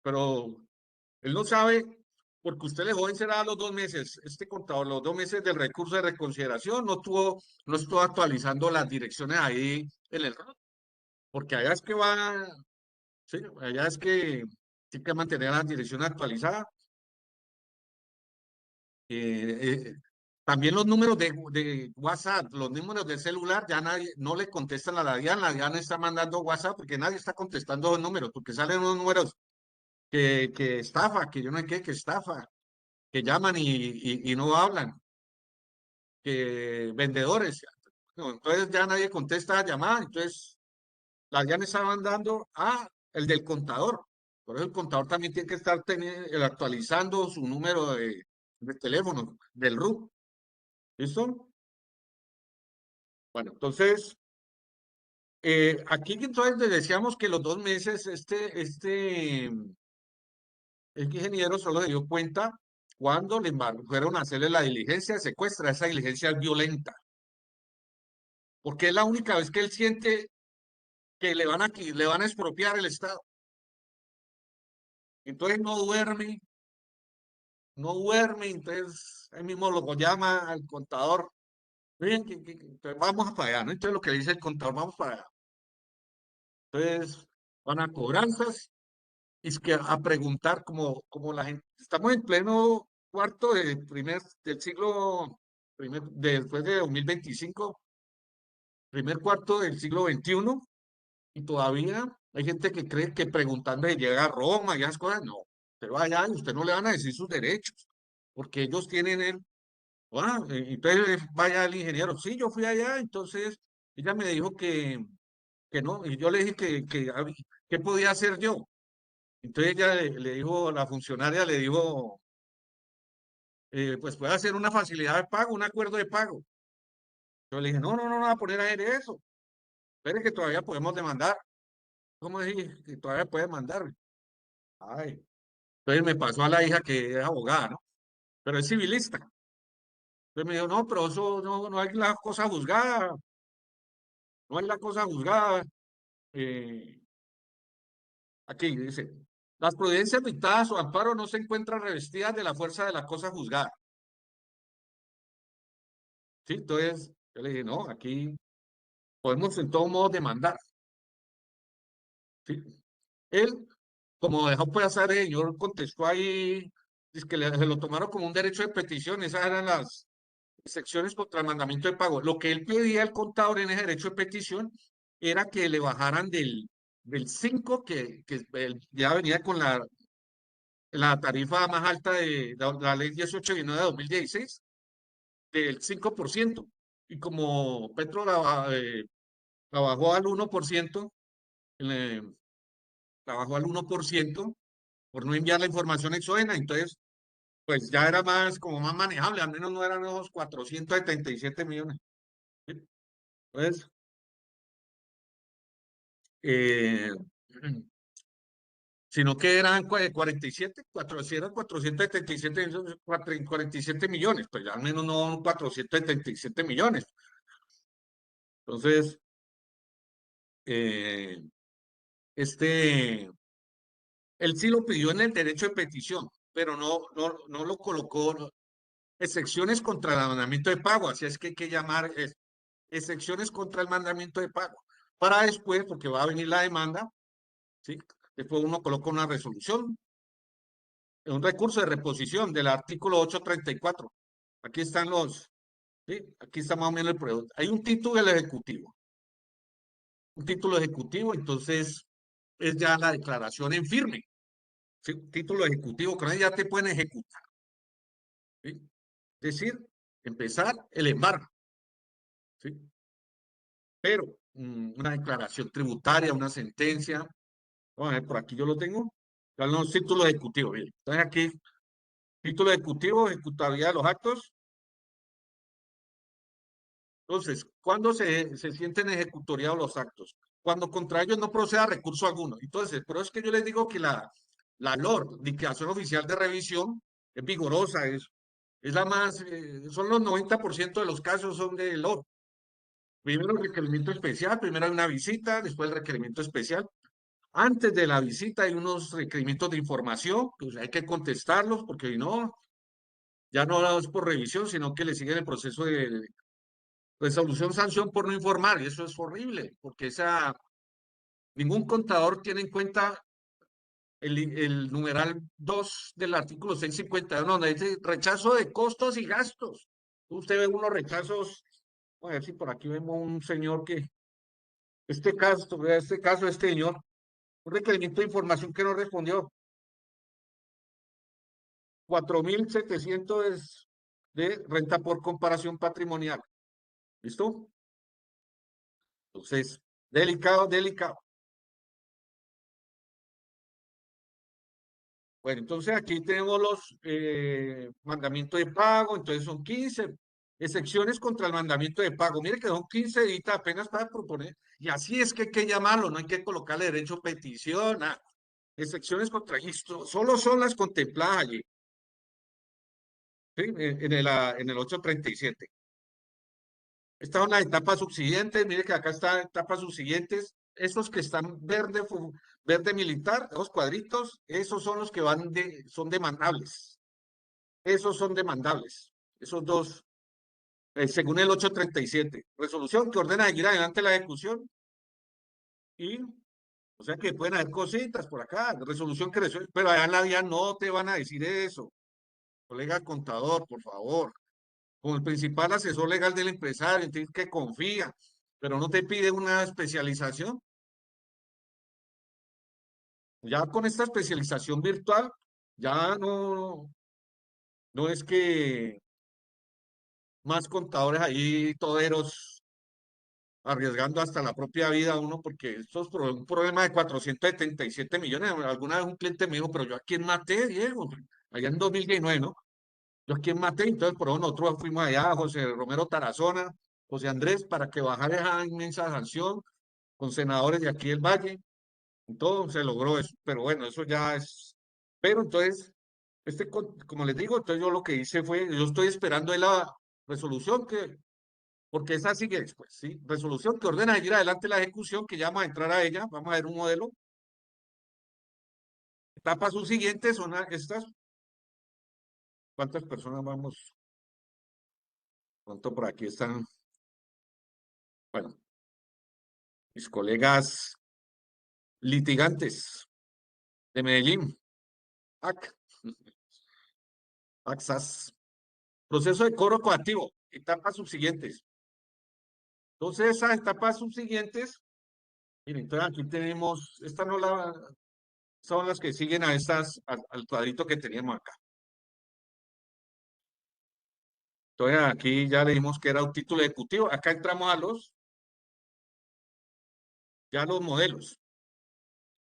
pero él no sabe, porque usted le dejó vencer a los 2 meses, este contador, los 2 meses del recurso de reconsideración, no estuvo actualizando las direcciones ahí en el ROT, porque allá es que va, sí, allá es que tiene que mantener la dirección actualizada. Eh, eh, También los números de WhatsApp, los números de celular, ya nadie, no le contestan a la DIAN está mandando WhatsApp porque nadie está contestando los números, porque salen unos números que estafa, que yo no sé qué, que estafa, que llaman y no hablan, que vendedores. No, entonces ya nadie contesta la llamada, entonces la DIAN está mandando a el del contador. Por eso el contador también tiene que estar actualizando su número de teléfono del RUC. ¿Listo? Bueno, entonces, aquí entonces le decíamos que los 2 meses, el ingeniero solo se dio cuenta cuando fueron a hacerle la diligencia de secuestra. Esa diligencia es violenta, porque es la única vez que él siente que le van a expropiar el Estado. Entonces no duerme, entonces él mismo lo llama al contador. Miren, entonces vamos para allá, ¿no? Entonces lo que le dice el contador, vamos para allá. Entonces van a cobranzas. Es que a preguntar como la gente, estamos en pleno cuarto del siglo, después de 2025, primer cuarto del siglo XXI, y todavía hay gente que cree que preguntando de llega a Roma y esas cosas, no, usted va allá y usted no le van a decir sus derechos, porque ellos tienen entonces vaya el ingeniero, sí, yo fui allá, entonces ella me dijo que no, y yo le dije ¿qué podía hacer yo? Entonces ella le dijo, la funcionaria le dijo, pues puede hacer una facilidad de pago, un acuerdo de pago. Yo le dije, no va a poner a hacer eso. Espere que todavía podemos demandar. ¿Cómo dije? Que todavía puede demandar. Ay. Entonces me pasó a la hija que es abogada, ¿no? Pero es civilista. Entonces me dijo, no, pero eso no hay la cosa juzgada, no hay la cosa juzgada. Eh, Aquí dice, las providencias dictadas o amparo no se encuentran revestidas de la fuerza de la cosa juzgada. ¿Sí? Entonces yo le dije, no, aquí podemos en todo modo demandar. ¿Sí? Él, como dejó pasar, el señor contestó ahí, dice que se lo tomaron como un derecho de petición, esas eran las secciones contra el mandamiento de pago. Lo que él pedía al contador en ese derecho de petición era que le bajaran del 5, que él ya venía con la tarifa más alta de la ley 1819 de 2016, del 5%. Y como Petro la bajó al 1%, le, la bajó al 1% por no enviar la información exógena, entonces pues ya era como más manejable, al menos no eran esos 477 millones. ¿Sí? Entonces, eh, sino que eran 47, si eran 477, 47 millones, pues ya al menos no 477 millones. Entonces, eh, este, él sí lo pidió en el derecho de petición, pero no lo colocó, excepciones contra el mandamiento de pago, así es que hay que llamar excepciones contra el mandamiento de pago. Para después, porque va a venir la demanda, ¿sí? Después uno coloca una resolución, un recurso de reposición del artículo 834. Aquí están ¿sí? Aquí está más o menos el producto. Hay un título del Ejecutivo. Un título ejecutivo, entonces es ya la declaración en firme. ¿Sí? Título ejecutivo, con él ya te pueden ejecutar. ¿Sí? Es decir, empezar el embargo. ¿Sí? Pero una declaración tributaria, una sentencia. Vamos a ver, por aquí yo lo tengo. Los títulos ejecutivos, bien. Entonces aquí, título ejecutivo, ejecutabilidad de los actos. Entonces, ¿cuándo se sienten ejecutoriados los actos? Cuando contra ellos no proceda recurso alguno. Entonces, pero es que yo les digo que la LOR, liquidación oficial de revisión, es vigorosa, es la más, son los 90% de los casos son de LOR. Primero el requerimiento especial, primero hay una visita, después el requerimiento especial. Antes de la visita hay unos requerimientos de información, pues hay que contestarlos porque si no, ya no es por revisión, sino que le siguen el proceso de resolución sanción por no informar. Y eso es horrible, porque ningún contador tiene en cuenta el numeral 2 del artículo 651, donde dice rechazo de costos y gastos. Usted ve unos rechazos, a ver si por aquí vemos un señor este caso, este señor, un requerimiento de información que no respondió. 4.700 de renta por comparación patrimonial. ¿Listo? Entonces, delicado, delicado. Bueno, entonces aquí tenemos los mandamientos de pago, entonces son 15 excepciones contra el mandamiento de pago. Mire que son 15 editas apenas para proponer, y así es que hay que llamarlo, no hay que colocarle derecho a petición, excepciones contra esto, solo son las contempladas allí, ¿sí? En el 837. Estas son las etapas subsiguientes, mire que acá están etapas subsiguientes, esos que están verde militar, los cuadritos, esos son los que son demandables. Esos son demandables. Esos dos, según el 837. Resolución que ordena seguir adelante la ejecución. Y, o sea que pueden haber cositas por acá. Resolución que resuelve. Pero allá en la vía no te van a decir eso. Colega contador, por favor. Como el principal asesor legal del empresario, entiendes que confía, pero no te pide una especialización. Ya con esta especialización virtual, ya no es que más contadores ahí toderos arriesgando hasta la propia vida uno, porque esto es un problema de 477 millones. Alguna vez un cliente me dijo, pero yo a quién maté, Diego, allá en 2019, ¿no? Yo a quién maté, entonces por eso nosotros fuimos allá, José Romero Tarazona, José Andrés, para que bajara esa inmensa sanción con senadores de aquí del Valle, entonces se logró eso, pero bueno, eso ya es, pero entonces, como les digo, entonces yo lo que hice fue, yo estoy esperando de la resolución porque esa sigue después, ¿sí? Resolución que ordena seguir adelante la ejecución, que ya vamos a entrar a ella, vamos a ver un modelo. Etapas subsiguientes son estas. ¿Cuántas personas vamos? ¿Cuánto por aquí están? Bueno, mis colegas litigantes de Medellín, AC, AXAS. Proceso de cobro coactivo, etapas subsiguientes. Entonces, esas etapas subsiguientes, miren, entonces aquí tenemos, estas no son las que siguen a estas, al cuadrito que teníamos acá. Entonces, aquí ya le dimos que era un título ejecutivo. Acá entramos ya los modelos.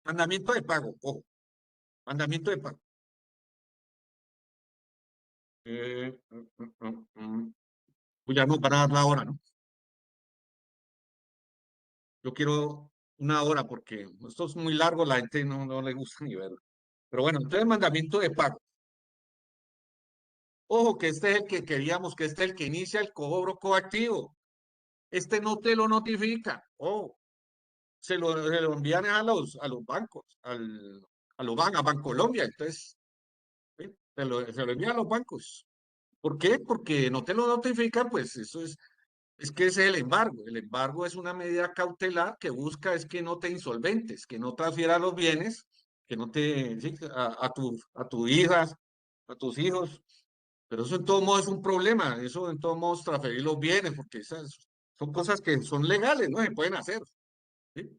Mandamiento de pago, ojo, mandamiento de pago. Pues ya nos van a dar la hora, ¿no? Yo quiero una hora porque esto es muy largo, la gente no le gusta ni verlo. Pero bueno, entonces mandamiento de pago. Ojo, que este es el que queríamos, que este es el que inicia el cobro coactivo. Este no te lo notifica. Oh, se lo envían a los bancos, a Bancolombia. Entonces, ¿sí? Se lo envían a los bancos. ¿Por qué? Porque no te lo notifican, pues eso es que ese es el embargo. El embargo es una medida cautelar que busca es que no te insolventes, que no transfieras los bienes, que no te, sí, a tus hijas, a tus hijos. Pero eso en todo modo es un problema, eso en todo modo es transferir los bienes, porque esas son cosas que son legales, ¿no? Se pueden hacer, ¿sí?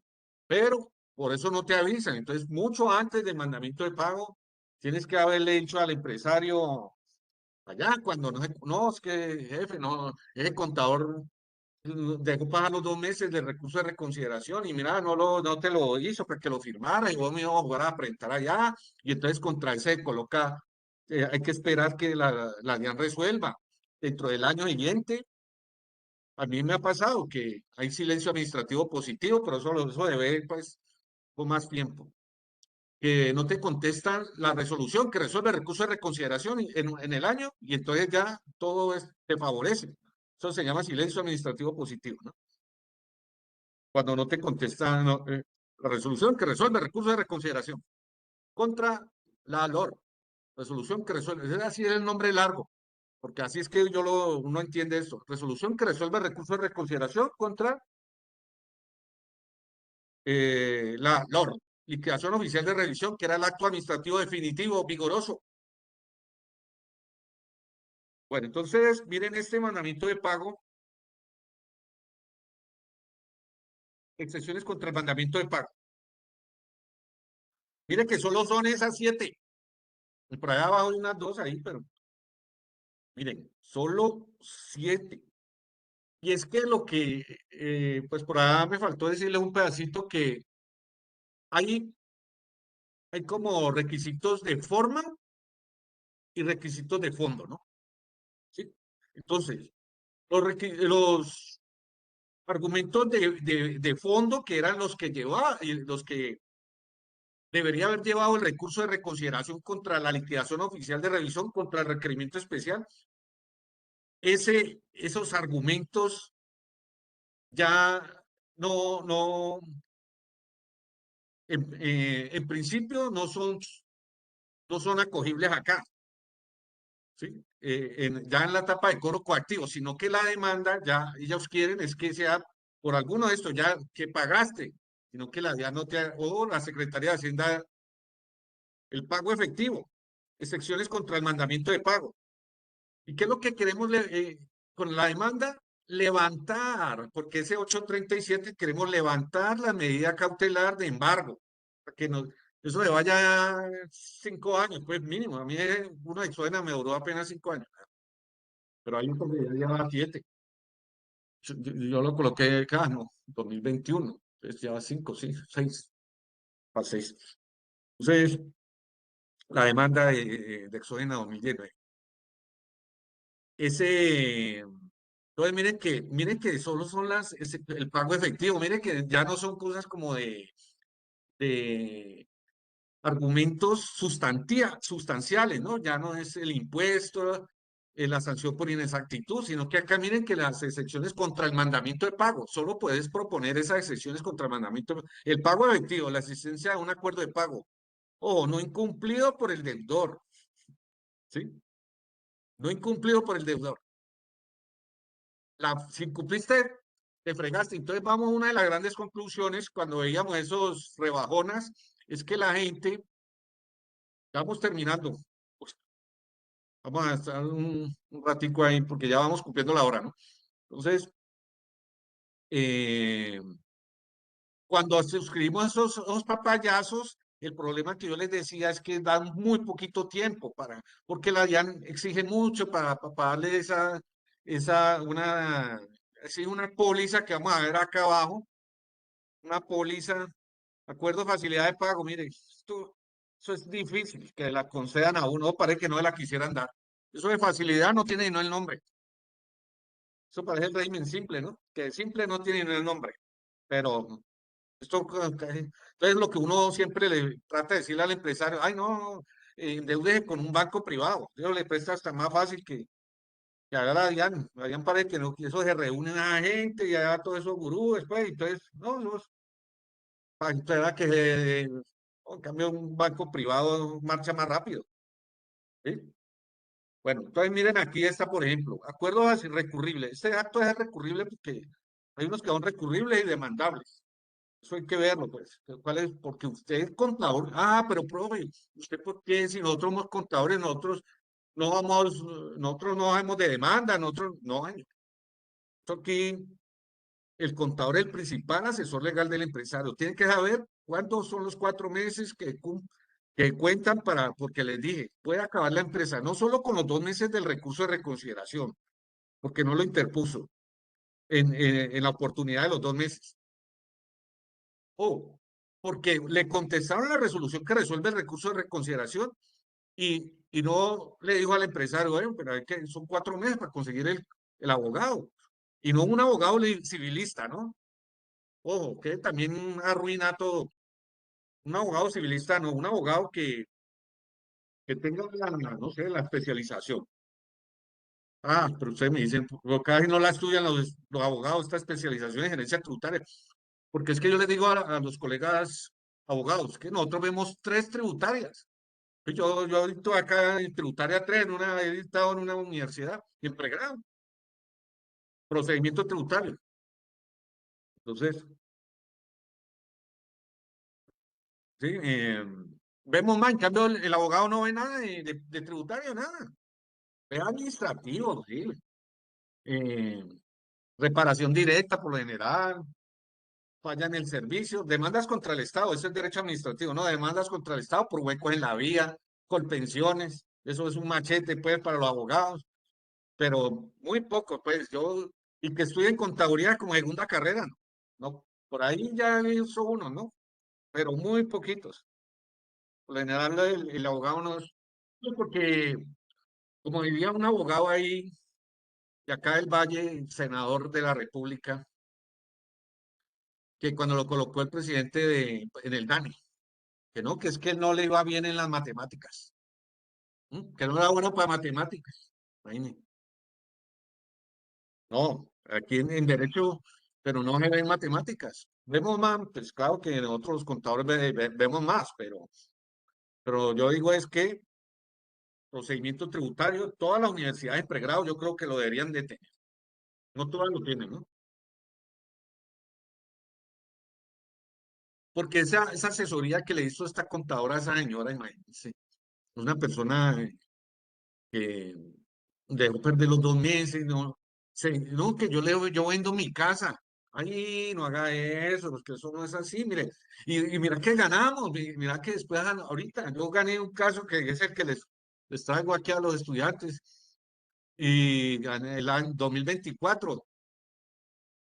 Pero por eso no te avisan. Entonces, mucho antes del mandamiento de pago, tienes que haberle dicho al empresario allá cuando no, es que jefe, no, ese contador dejó pasar los 2 meses de recurso de reconsideración y mira, no te lo hizo para que lo firmara y vos me ibas a jugar a presentar allá y entonces contra ese coloca, hay que esperar que la DIAN resuelva dentro del año siguiente. A mí me ha pasado que hay silencio administrativo positivo, pero eso debe pues con más tiempo. Que no te contestan la resolución que resuelve el recurso de reconsideración en el año y entonces ya todo te favorece. Eso se llama silencio administrativo positivo, ¿no? Cuando no te contestan la resolución que resuelve el recurso de reconsideración contra la LOR, resolución que resuelve, es así es el nombre largo, porque así es que uno entiende esto, resolución que resuelve el recurso de reconsideración contra la LOR, liquidación oficial de revisión, que era el acto administrativo definitivo, vigoroso. Bueno, entonces, miren este mandamiento de pago, excepciones contra el mandamiento de pago. Miren que solo son esas 7. Y por allá abajo hay unas 2 ahí, pero miren, solo 7. Y es que lo que, pues por allá me faltó decirle un pedacito que hay, hay como requisitos de forma y requisitos de fondo, ¿no? ¿Sí? Entonces, los argumentos de fondo que eran los que llevaba, los que debería haber llevado el recurso de reconsideración contra la liquidación oficial de revisión, contra el requerimiento especial, esos argumentos ya no, en principio no son acogibles acá, ¿sí? Ya en la etapa de cobro coactivo, sino que la demanda ya ellos quieren es que sea por alguno de estos ya que pagaste, sino que la DIAN no te, o la Secretaría de Hacienda, el pago efectivo, excepciones contra el mandamiento de pago. ¿Y qué es lo que queremos con la demanda? Levantar, porque ese 837 queremos levantar la medida cautelar de embargo, para que eso le vaya 5 años, pues mínimo. A mí una exógena me duró apenas 5 años, pero hay otro que ya lleva 7. Yo lo coloqué acá, no, 2021, entonces lleva 5, sí, 6, para 6. Entonces, la demanda de exógena 2019. Entonces miren que solo son el pago efectivo, miren que ya no son cosas como de argumentos sustanciales, ¿no? Ya no es el impuesto, la sanción por inexactitud, sino que acá miren que las excepciones contra el mandamiento de pago, solo puedes proponer esas excepciones contra el mandamiento, el pago efectivo, la existencia de un acuerdo de pago, o no incumplido por el deudor, ¿sí? No incumplido por el deudor. Si cumpliste, te fregaste. Entonces vamos a una de las grandes conclusiones cuando veíamos esos rebajonas, es que la gente, vamos terminando, pues, vamos a estar un ratico ahí porque ya vamos cumpliendo la hora, ¿no? Entonces, eh, cuando suscribimos esos papayazos, el problema que yo les decía es que dan muy poquito tiempo porque la DIAN exige mucho para darle una póliza que vamos a ver acá abajo, una póliza, acuerdo de facilidad de pago, mire, eso es difícil que la concedan a uno, parece que no la quisieran dar. Eso de facilidad no tiene no el nombre. Eso parece el régimen simple, ¿no? Que simple no tiene no el nombre. Pero entonces lo que uno siempre le trata de decirle al empresario, ay no, endeúdese con un banco privado. Yo le presta hasta más fácil que haga la DIAN. La DIAN parece que no, que eso se reúnen a la gente y haga todos esos gurús después. Entonces, no, para esperar en cambio, un banco privado marcha más rápido. ¿Sí? Bueno, entonces miren aquí está, por ejemplo, acuerdo así recurrible. Este acto es recurrible porque hay unos que son recurribles y demandables. Eso hay que verlo, pues. ¿Cuál es? Porque usted es contador. Ah, pero profe, ¿usted por qué? Si nosotros somos contadores, nosotros no vamos de demanda, nosotros no hay. Aquí el contador es el principal asesor legal del empresario. Tiene que saber cuántos son los 4 meses que cuentan porque les dije, puede acabar la empresa, no solo con los 2 meses del recurso de reconsideración, porque no lo interpuso. en la oportunidad de los 2 meses. O porque le contestaron la resolución que resuelve el recurso de reconsideración y no le dijo al empresario, bueno, pero es que son 4 meses para conseguir el abogado. Y no un abogado civilista, ¿no? Ojo, que también arruina todo. Un abogado civilista, no, un abogado que tenga no sé, la especialización. Ah, pero ustedes me dicen, casi no la estudian los abogados, esta especialización en gerencia tributaria. Porque es que yo les digo a los colegas abogados que nosotros vemos 3 tributarias. Yo dicto acá en tributaria 3, he dictado en una universidad, en pregrado, procedimiento tributario. Entonces, sí, vemos más, en cambio el abogado no ve nada de tributario, nada. Ve administrativo, sí. Eh, reparación directa por lo general, falla en el servicio, demandas contra el Estado, eso es derecho administrativo, ¿no? Demandas contra el Estado por huecos en la vía, colpensiones, eso es un machete, pues, para los abogados, pero muy poco, pues, y que estudien contaduría como segunda carrera, ¿no? No, por ahí ya hizo uno, ¿no? Pero muy poquitos. Por lo general, el abogado no es, no, porque, como diría un abogado ahí, de acá del Valle, senador de la República, que cuando lo colocó el presidente en el DANE, que no, que es que no le iba bien en las matemáticas, que no era bueno para matemáticas. Imagine. No, aquí en derecho, pero no se ven matemáticas. Vemos más, pues claro que nosotros los contadores vemos más, pero yo digo es que procedimiento tributario, todas las universidades de pregrado yo creo que lo deberían de tener. No todas lo tienen, ¿no? Porque esa asesoría que le hizo esta contadora a esa señora, imagínense, una persona que dejó perder los 2 meses, no, no, que yo vendo mi casa. Ay, no haga eso, porque eso no es así, mire. Y mira que ganamos, mira que después, ahorita, yo gané un caso que es el que les traigo aquí a los estudiantes, y gané el año 2024,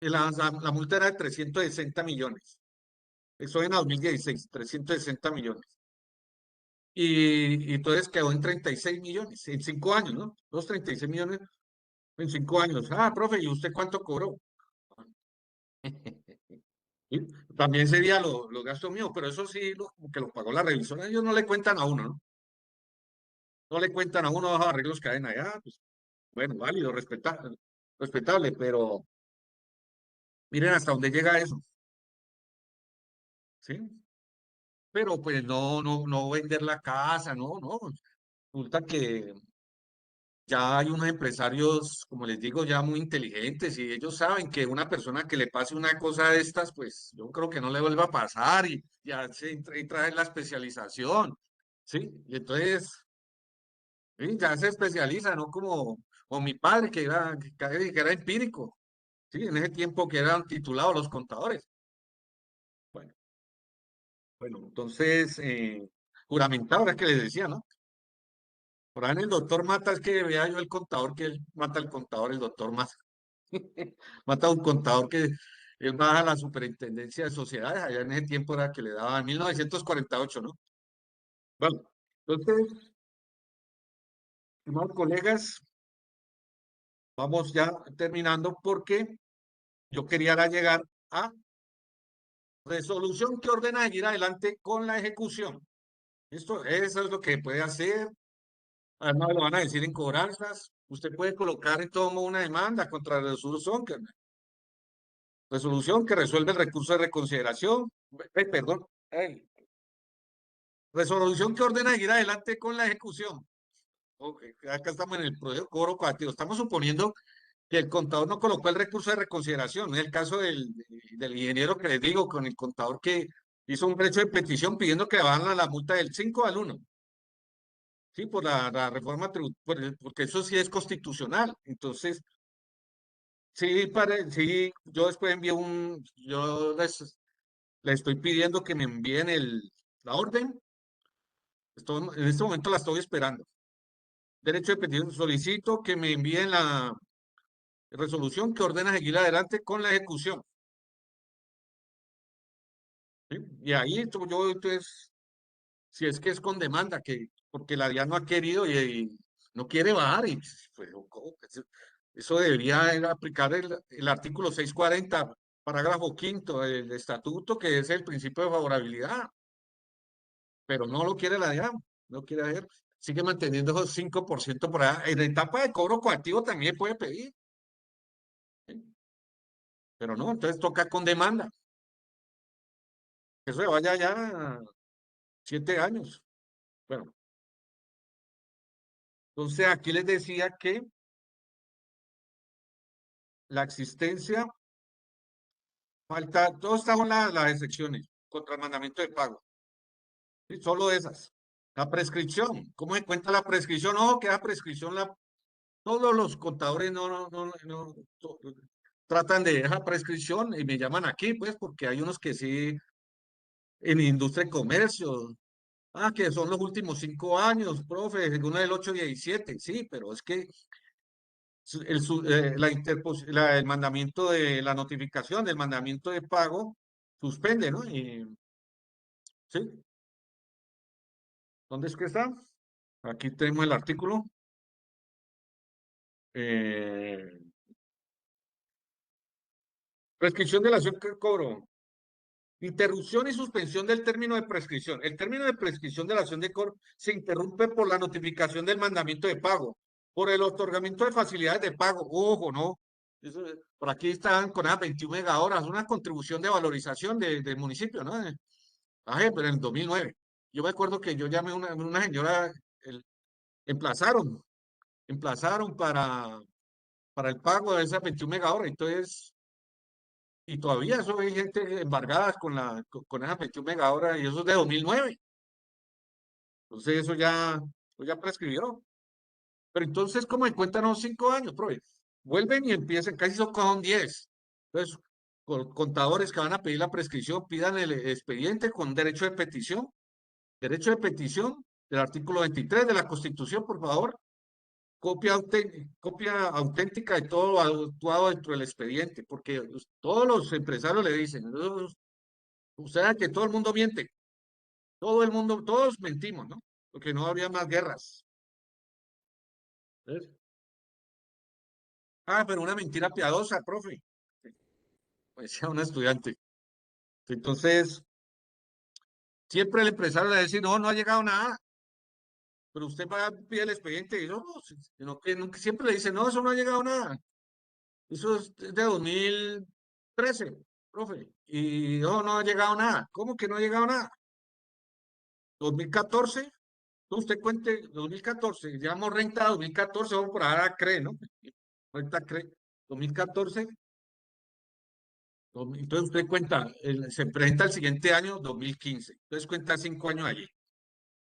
la multa era de 360 millones. Eso en 2016, 360 millones. Y entonces quedó en 36 millones, en 5 años, ¿no? Los 36 millones en 5 años. Ah, profe, ¿y usted cuánto cobró? Y también sería los gastos míos, pero eso sí, como que lo pagó la revisora. Ellos no le cuentan a uno, ¿no? No le cuentan a uno los arreglos que hay allá. Pues, bueno, válido, respetable, pero miren hasta dónde llega eso, ¿sí? Pero pues no vender la casa, no. Resulta que ya hay unos empresarios, como les digo, ya muy inteligentes y ellos saben que una persona que le pase una cosa de estas, pues yo creo que no le vuelva a pasar y ya y trae la especialización, ¿sí? Y entonces, sí, ya se especializa, ¿no? Como mi padre, que era empírico, ¿sí? En ese tiempo que eran titulados los contadores. Bueno, bueno, entonces, juramentado, es que les decía, ¿no? Por ahí en el doctor Mata, es que vea yo el contador, que él mata al contador, el doctor Mata. Mata a un contador que él baja a la superintendencia de sociedades, allá en ese tiempo era que le daba en 1948, ¿no? Bueno, entonces, estimados colegas, vamos ya terminando porque yo quería ahora llegar a resolución que ordena seguir adelante con la ejecución. Eso es lo que puede hacer. Además, lo van a decir en cobranzas. Usted puede colocar en todo modo una demanda contra la resolución que resuelve el recurso de reconsideración. Perdón. Resolución que ordena seguir adelante con la ejecución. Ok, acá estamos en el proceso cobro coactivo. Estamos suponiendo que el contador no colocó el recurso de reconsideración. Es el caso del ingeniero que les digo, con el contador que hizo un derecho de petición pidiendo que bajan la multa del 5 al 1. Sí, por la reforma tributaria, porque eso sí es constitucional. Entonces, sí, sí, yo después envío yo les estoy pidiendo que me envíen la orden. En este momento la estoy esperando. Derecho de petición, solicito que me envíen resolución que ordena seguir adelante con la ejecución. ¿Sí? Y ahí yo, entonces, si es que es con demanda, porque la DIAN no ha querido y no quiere bajar, y pues, ¿cómo? Eso debería aplicar el artículo 640, parágrafo quinto del estatuto, que es el principio de favorabilidad, pero no lo quiere la DIAN, no quiere hacer, sigue manteniendo esos 5% por allá. En etapa de cobro coactivo también puede pedir, ¿sí? Pero no, entonces toca con demanda. Eso se vaya ya 7 años. Bueno, entonces aquí les decía que la existencia, falta, todos estamos en las excepciones contra el mandamiento de pago, ¿sí? Solo esas. La prescripción, ¿cómo se cuenta la prescripción? Ojo que la prescripción, todos los contadores tratan de dejar prescripción y me llaman aquí, pues, porque hay unos que sí, en industria y comercio, que son los últimos 5 años, profe, según el 817, sí, pero es que el mandamiento de la notificación del mandamiento de pago suspende, ¿no? ¿Sí? ¿Dónde es que está? Aquí tenemos el artículo. Eh, Prescripción de la acción que cobro. Interrupción y suspensión del término de prescripción. El término de prescripción de la acción de cobro se interrumpe por la notificación del mandamiento de pago, por el otorgamiento de facilidades de pago. Ojo, ¿no? Por aquí están con esas 21 megahoras, una contribución de valorización del municipio, ¿no? Pero en el 2009. Yo me acuerdo que yo llamé a una señora, el- emplazaron, emplazaron para el pago de esas 21 megahoras. Entonces, y todavía eso hay gente embargada con esas 21 megahoras y eso es de 2009. Entonces eso ya prescribió. Pero entonces, ¿cómo encuentran los 5 años, profe? Vuelven y empiezan, casi son 10. Entonces, contadores que van a pedir la prescripción, pidan el expediente con derecho de petición. Derecho de petición del artículo 23 de la Constitución, por favor. Copia auténtica de todo lo actuado dentro del expediente, porque todos los empresarios le dicen, usted sabe que todo el mundo miente, todo el mundo, todos mentimos, ¿no? Porque no habría más guerras. ¿Ves? Pero una mentira piadosa, profe, pues decía un estudiante. Entonces, siempre el empresario le dice, no, no ha llegado nada, pero usted va a pedir el expediente y eso no, sino que siempre le dice, no, eso no ha llegado nada. Eso es de 2013, profe. Y no ha llegado nada. ¿Cómo que no ha llegado nada? 2014, usted cuente 2014, digamos renta 2014, vamos por ahora CRE, ¿no? Renta CRE 2014. Entonces usted cuenta, se presenta el siguiente año 2015. Entonces cuenta 5 años allí.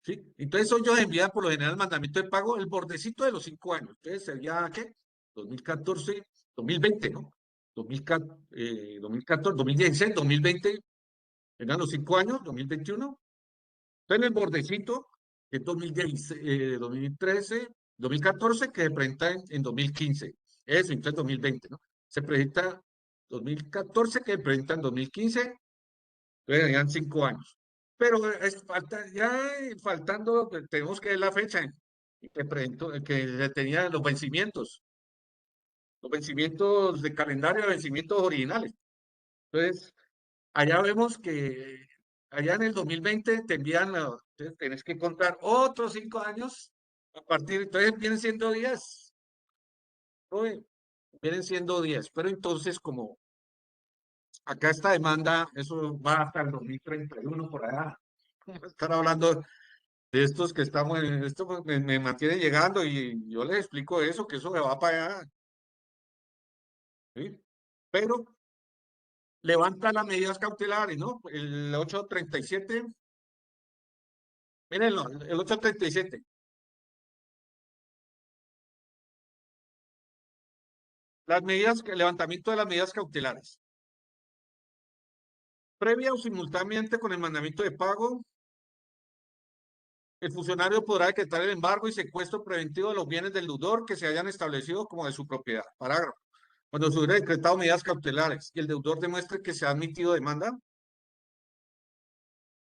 ¿Sí? Entonces ellos envían por lo general el mandamiento de pago el bordecito de los 5 años. Entonces sería, ¿qué? 2014, 2020, ¿no? 2014, 2016, 2020, eran los 5 años, 2021. Entonces en el bordecito, que es 2016, 2013, 2014, que se presenta en 2015. Eso, entonces 2020, ¿no? Se presenta 2014, que se presenta en 2015, entonces eran 5 años. Pero faltando, pues, tenemos que ver la fecha en que se tenían los vencimientos de calendario, vencimientos originales. Entonces, allá vemos que allá en el 2020 te envían, entonces tenés que contar otros 5 años a partir, entonces vienen siendo 10, ¿no? Vienen siendo 10, pero entonces como acá esta demanda, eso va hasta el 2031 por allá. Estar hablando de estos que estamos en esto, pues, me mantiene llegando y yo les explico eso, que eso se va para allá, ¿sí? Pero levanta las medidas cautelares, ¿no? El 837, miren, el 837, levantamiento de las medidas cautelares. Previa o simultáneamente con el mandamiento de pago, el funcionario podrá decretar el embargo y secuestro preventivo de los bienes del deudor que se hayan establecido como de su propiedad. Parágrafo. Cuando se hubiera decretado medidas cautelares y el deudor demuestre que se ha admitido demanda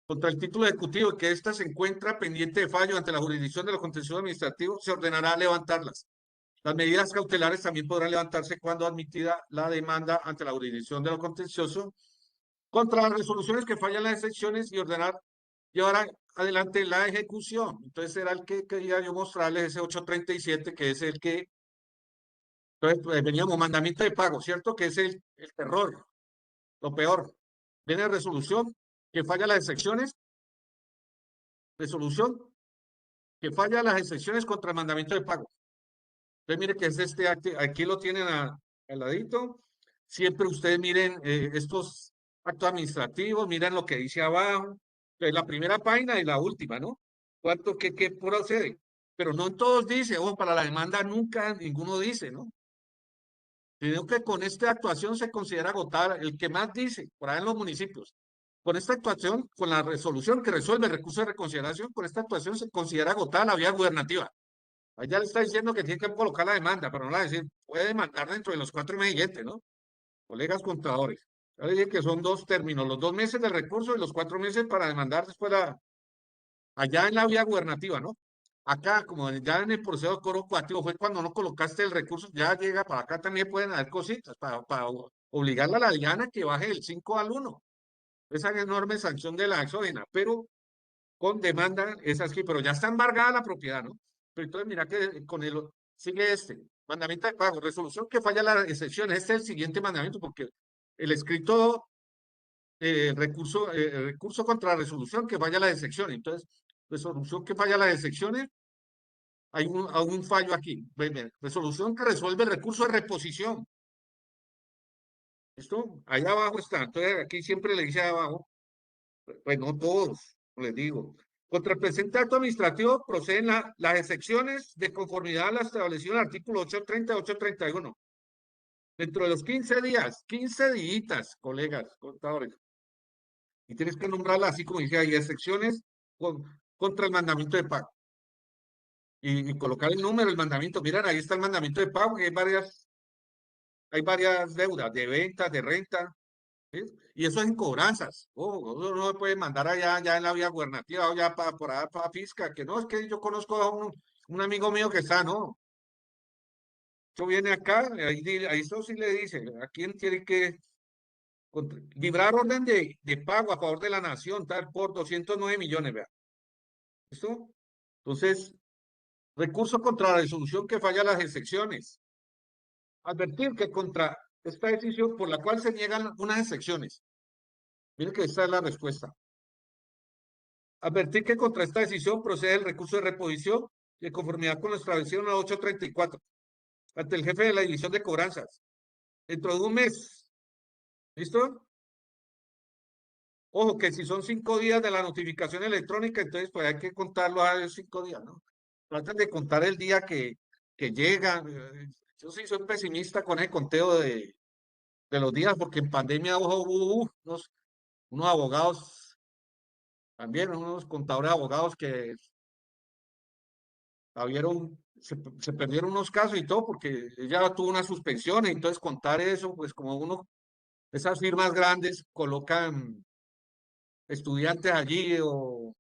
contra el título ejecutivo y que ésta se encuentra pendiente de fallo ante la jurisdicción de lo contencioso administrativo, se ordenará levantarlas. Las medidas cautelares también podrán levantarse cuando admitida la demanda ante la jurisdicción de lo contencioso contra las resoluciones que fallan las excepciones y ordenar llevar adelante la ejecución. Entonces era el que quería yo mostrarles, ese 837, que es el que, entonces pues, veníamos mandamiento de pago, ¿cierto? Que es el terror, lo peor. Viene resolución que falla las excepciones, resolución que falla las excepciones contra el mandamiento de pago. Entonces mire que es aquí lo tienen al ladito. Siempre ustedes miren estos actos administrativos, miren lo que dice abajo, la primera página y la última, ¿no? ¿Cuánto, qué procede? Pero no en todos dice, ojo, para la demanda nunca ninguno dice, ¿no? Sino que con esta actuación se considera agotada, el que más dice, por ahí en los municipios, con esta actuación, con la resolución que resuelve el recurso de reconsideración, con esta actuación se considera agotada la vía gubernativa. Allá le está diciendo que tiene que colocar la demanda, pero no la decir, puede demandar dentro de los 4 meses siguientes, ¿no? Colegas contadores. Ya le dije que son dos términos, los 2 meses del recurso y los 4 meses para demandar después allá en la vía gubernativa, ¿no? Acá, como ya en el proceso de cobro coactivo, fue cuando no colocaste el recurso, ya llega para acá también pueden haber cositas para obligarle a la DIANA que baje del 5 al 1. Esa enorme sanción de la exógena, pero con demanda es así, pero ya está embargada la propiedad, ¿no? Pero entonces mira que con el sigue mandamiento de pago, resolución que falla la excepción, este es el siguiente mandamiento, porque el escrito recurso contra la resolución que falla la excepción, entonces resolución que falla las excepciones, hay un fallo aquí, resolución que resuelve el recurso de reposición. ¿Esto? Ahí abajo está, entonces aquí siempre le dice abajo, pues no todos, les digo. Contra el presente acto administrativo proceden las excepciones de conformidad a la establecido en el artículo 830 y 831. Dentro de los 15 días, 15 días, colegas, contadores. Y tienes que nombrarla así como dice ahí, excepciones contra el mandamiento de pago. Y colocar el número, el mandamiento. Miren, ahí está el mandamiento de pago, que hay varias deudas de ventas, de renta. ¿Sí? Y eso es en cobranzas. Uno no puede mandar allá ya en la vía gubernativa o ya por allá para Fisca, que no, es que yo conozco a un amigo mío que está, no. Eso viene acá, ahí eso sí le dice, a quién tiene que librar orden de pago a favor de la nación, tal, por 209 millones, vea. ¿Listo? Entonces, recurso contra la resolución que falla las excepciones. Advertir que contra esta decisión por la cual se niegan unas excepciones. Mire que esta es la respuesta. Advertir que contra esta decisión procede el recurso de reposición de conformidad con lo establecido en la 834 ante el jefe de la división de cobranzas dentro de un mes. ¿Listo? Ojo, que si son 5 días de la notificación electrónica, entonces pues hay que contarlo a esos 5 días, ¿no? Tratan de contar el día que llegan. Yo sí soy pesimista con el conteo de los días, porque en pandemia hubo unos abogados, también unos contadores abogados que se perdieron unos casos y todo, porque ella tuvo una suspensión, y entonces contar eso, pues como esas firmas grandes colocan estudiantes allí o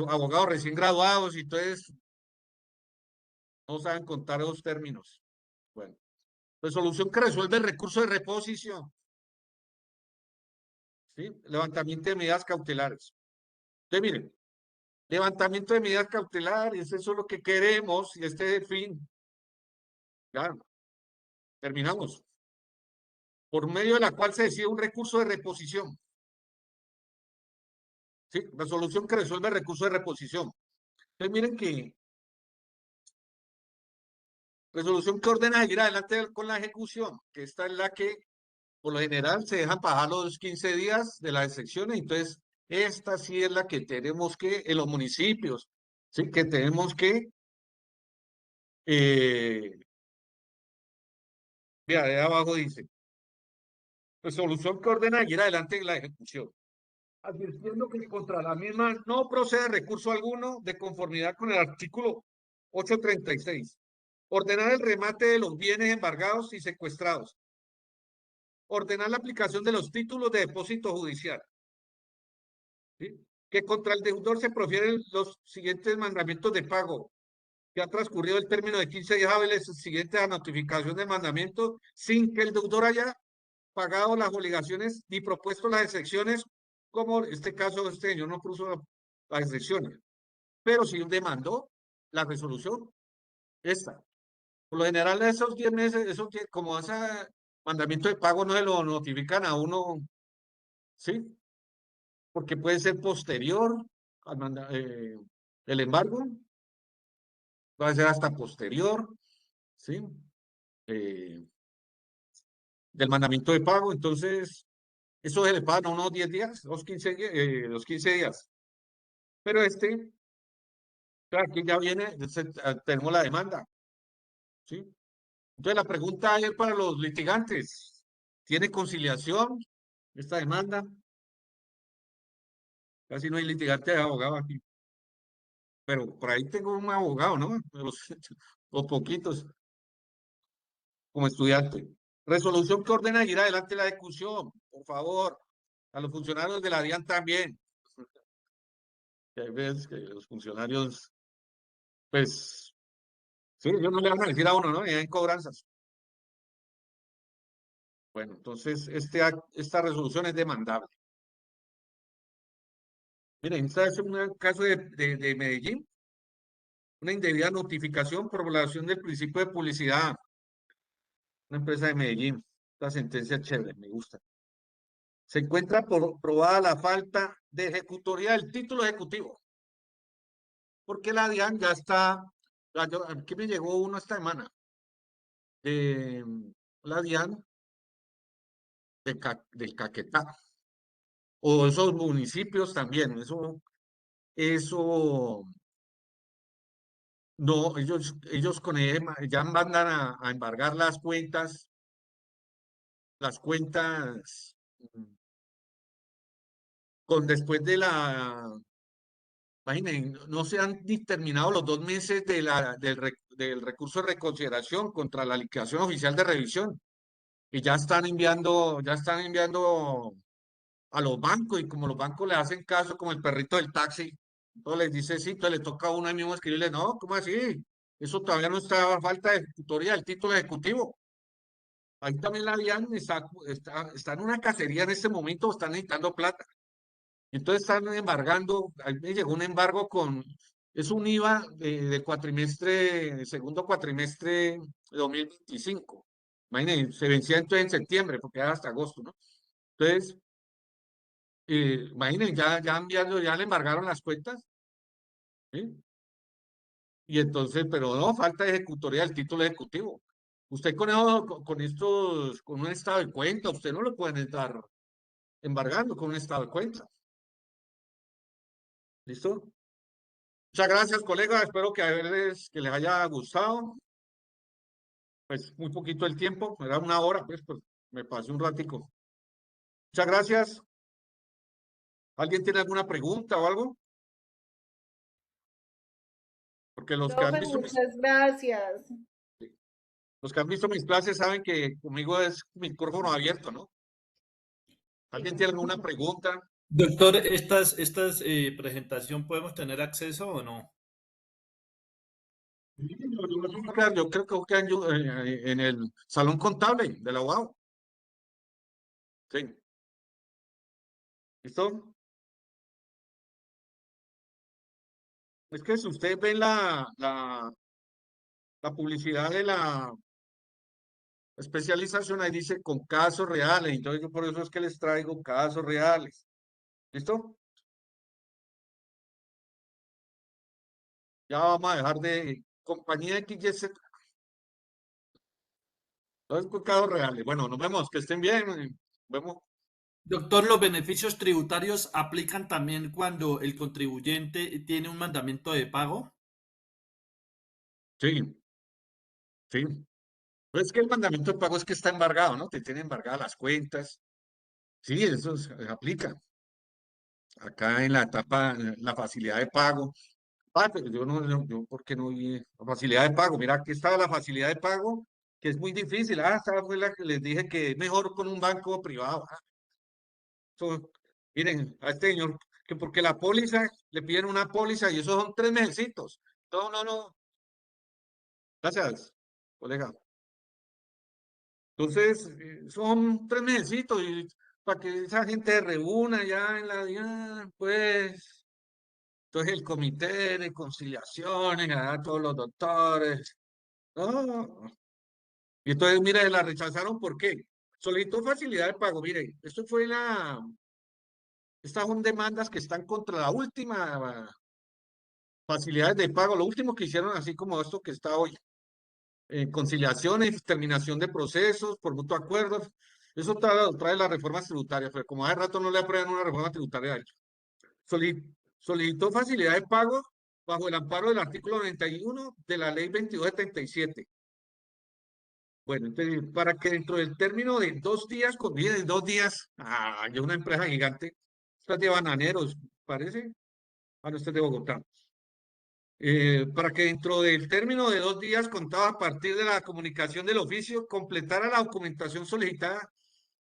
abogados recién graduados, y entonces no saben contar esos términos. Bueno, resolución que resuelve el recurso de reposición, ¿sí? Levantamiento de medidas cautelares. Entonces, miren, levantamiento de medidas cautelares, eso es lo que queremos, y este es el fin. Ya, terminamos. Por medio de la cual se decide un recurso de reposición. ¿Sí? Resolución que resuelve el recurso de reposición. Entonces, miren que resolución que ordena seguir adelante con la ejecución, que esta es la que, por lo general, se dejan pasar los 15 días de las excepciones. Entonces, esta sí es la que tenemos que, en los municipios, ¿sí? Que tenemos que, mira, de abajo dice, resolución que ordena seguir adelante en la ejecución, advirtiendo que contra la misma no procede recurso alguno de conformidad con el artículo 836 Ordenar el remate de los bienes embargados y secuestrados. Ordenar la aplicación de los títulos de depósito judicial. ¿Sí? Que contra el deudor se profieren los siguientes mandamientos de pago. Que ha transcurrido el término de 15 días hábiles siguiente a notificación del mandamiento sin que el deudor haya pagado las obligaciones ni propuesto las excepciones, como en este caso este señor no puso las excepciones, pero sí demandó la resolución esta. Por lo general, esos 10 meses, como ese mandamiento de pago no se lo notifican a uno, ¿sí? Porque puede ser posterior al el embargo, puede ser hasta posterior, ¿sí? Eh, del mandamiento de pago, entonces, eso se le pagan a unos 10 días, los 15 días. Pero claro, aquí ya viene, tenemos la demanda, ¿sí? Entonces, la pregunta es para los litigantes, ¿tiene conciliación esta demanda? Casi no hay litigante de abogado aquí, pero por ahí tengo un abogado, ¿no? Los poquitos, como estudiante. Resolución que ordena ir adelante la ejecución, por favor, a los funcionarios de la DIAN también. Que hay veces que los funcionarios, pues, sí, ellos no le van a decir a uno, ¿no? Y hay cobranzas. Bueno, entonces, esta resolución es demandable. Miren, este es un caso de Medellín, una indebida notificación por violación del principio de publicidad, una empresa de Medellín. La sentencia chévere, me gusta. Se encuentra probada la falta de ejecutoría del título ejecutivo, porque la DIAN ya está, aquí me llegó uno esta semana, de la DIAN del Caquetá, o esos municipios también, eso, no, ellos con ya mandan a embargar las cuentas, mm, con después de imaginen, no se han ni terminado los 2 meses del recurso de reconsideración contra la liquidación oficial de revisión, y ya están enviando a los bancos, y como los bancos le hacen caso, como el perrito del taxi, entonces les dice sí, entonces le toca a uno ahí mismo escribirle, no, ¿cómo así? Eso todavía no está a falta de ejecutoría del título ejecutivo. Ahí también la DIAN está en una cacería en este momento, están necesitando plata. Entonces están embargando, a mí me llegó un embargo es un IVA del cuatrimestre, segundo cuatrimestre de 2025. Imagínense, se vencía entonces en septiembre, porque era hasta agosto, ¿no? Entonces, imagínense, ya le embargaron las cuentas, ¿sí? Y entonces, pero no, falta de ejecutoría del título ejecutivo. Usted con un estado de cuenta, usted no lo pueden estar embargando con un estado de cuenta. ¿Listo? Muchas gracias, colega. Espero que les haya gustado. Pues muy poquito el tiempo, era una hora, pues me pasé un ratico. Muchas gracias. ¿Alguien tiene alguna pregunta o algo? Porque Profe, muchas gracias. los que han visto mis clases saben que conmigo es micrófono abierto, ¿no? ¿Alguien tiene alguna pregunta? Doctor, estas presentación podemos tener acceso o no? Sí, yo creo que quedan en el salón contable de la UAU. Sí. ¿Listo? Es que si ustedes ven la publicidad de la especialización, ahí dice con casos reales. Entonces, yo por eso es que les traigo casos reales. ¿Listo? Ya vamos a dejar de compañía XYZ. Entonces, con casos reales. Bueno, nos vemos. Que estén bien. Nos vemos. Doctor, ¿los beneficios tributarios aplican también cuando el contribuyente tiene un mandamiento de pago? Sí, sí. Pues es que el mandamiento de pago es que está embargado, ¿no? Te tienen embargadas las cuentas. Sí, aplica. Acá en la etapa, la facilidad de pago. Ah, pero yo no, yo, ¿por qué no vi la facilidad de pago? Mira, aquí está la facilidad de pago, que es muy difícil. Ah, esta fue la que les dije que es mejor con un banco privado. Ah, miren, a este señor, que porque la póliza, le piden una póliza y esos son 3 mesecitos. No, no, no. Gracias, colega. Entonces, son 3 mesecitos y para que esa gente se reúna ya en la DIAN, pues. Entonces el comité de conciliaciones, todos los doctores. No. Y entonces, mire, la rechazaron, ¿por qué? Solicitó facilidad de pago. Mire, estas son demandas que están contra la última facilidades de pago, lo último que hicieron, así como esto que está hoy. Conciliaciones, terminación de procesos por mutuo acuerdo. Eso trae las reformas tributarias, pero como hace rato no le aprueban una reforma tributaria a ellos. Solicitó facilidad de pago bajo el amparo del artículo 91 de la ley 2277. Bueno, entonces, para que dentro del término de 2 días, en 2 días, hay una empresa gigante, estas de bananeros, parece, no, esta es de Bogotá. Para que dentro del término de 2 días, contado a partir de la comunicación del oficio, completara la documentación solicitada.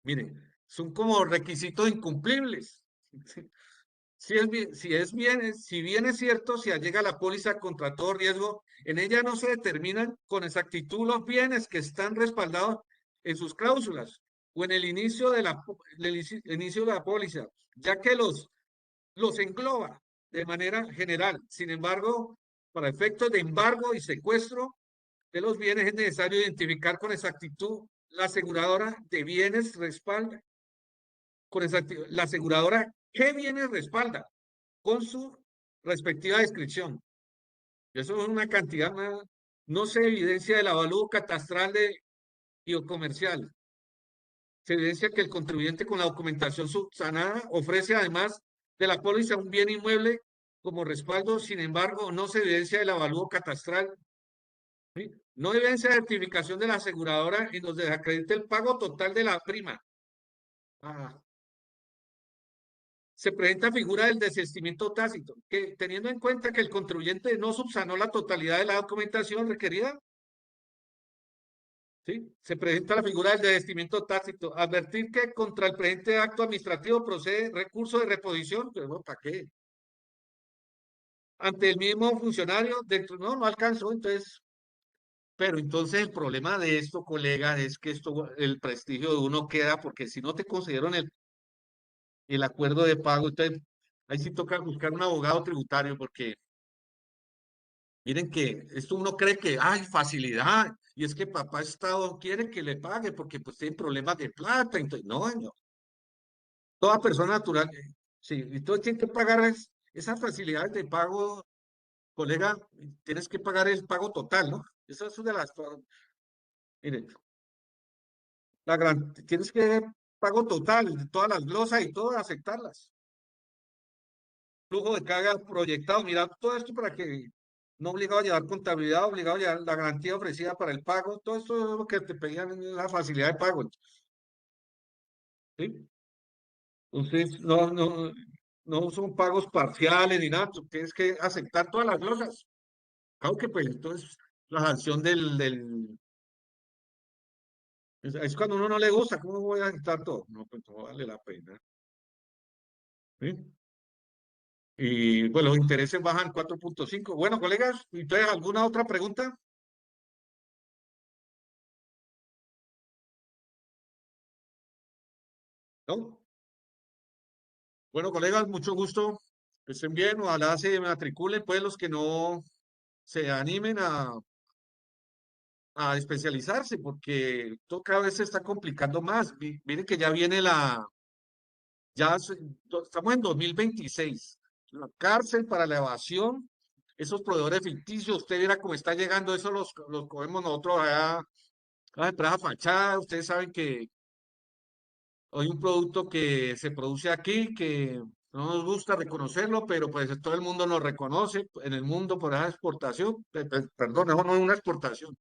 Miren, son como requisitos incumplibles. Si bien es cierto, si allega la póliza contra todo riesgo, en ella no se determinan con exactitud los bienes que están respaldados en sus cláusulas o en el inicio inicio de la póliza, ya que los engloba de manera general. Sin embargo, para efectos de embargo y secuestro de los bienes es necesario identificar con exactitud la aseguradora de bienes respalda, con exactitud, la aseguradora qué bienes respalda con su respectiva descripción. Eso es una cantidad, no se evidencia el avalúo catastral y o comercial. Se evidencia que el contribuyente con la documentación subsanada ofrece además de la póliza un bien inmueble como respaldo, sin embargo, no se evidencia el avalúo catastral. ¿Sí? No evidencia certificación de la aseguradora en donde se acredite el pago total de la prima. Ah, se presenta figura del desistimiento tácito, que teniendo en cuenta que el contribuyente no subsanó la totalidad de la documentación requerida, ¿sí? Se presenta la figura del desistimiento tácito. Advertir que contra el presente acto administrativo procede recurso de reposición, pero bueno, ¿para qué? Ante el mismo funcionario, no alcanzó, entonces, pero entonces el problema de esto, colega, es que el prestigio de uno queda, porque si no te concedieron el acuerdo de pago, entonces ahí sí toca buscar un abogado tributario, porque miren que esto uno cree que hay facilidad, y es que papá Estado quiere que le pague porque pues tiene problemas de plata, entonces no, no. Toda persona natural, sí, y todo tiene que pagar esas facilidades de pago, colega, tienes que pagar el pago total, ¿no? Esa es una de las, miren, tienes que pago total, de todas las glosas y todo, aceptarlas. Flujo de carga proyectado, mira todo esto para que no obligado a llevar contabilidad, obligado a llevar la garantía ofrecida para el pago, todo esto es lo que te pedían en la facilidad de pago, ¿sí? Entonces, no son pagos parciales ni nada, tú tienes que aceptar todas las glosas. Claro que pues entonces la sanción es cuando uno no le gusta, ¿cómo voy a aceptar todo? No, pues no vale la pena, ¿sí? Y pues los intereses bajan 4.5. Bueno, colegas, ¿ustedes alguna otra pregunta? ¿No? Bueno, colegas, mucho gusto. Que estén bien, ojalá se matriculen, pues los que no se animen a especializarse, porque todo cada vez se está complicando más. Miren que ya viene estamos en 2026. La cárcel para la evasión, esos proveedores ficticios, usted verá cómo está llegando, eso los cogemos nosotros allá, las empresas fachadas, ustedes saben que hay un producto que se produce aquí que no nos gusta reconocerlo, pero pues todo el mundo nos reconoce en el mundo por esa exportación. Perdón, eso no es una exportación,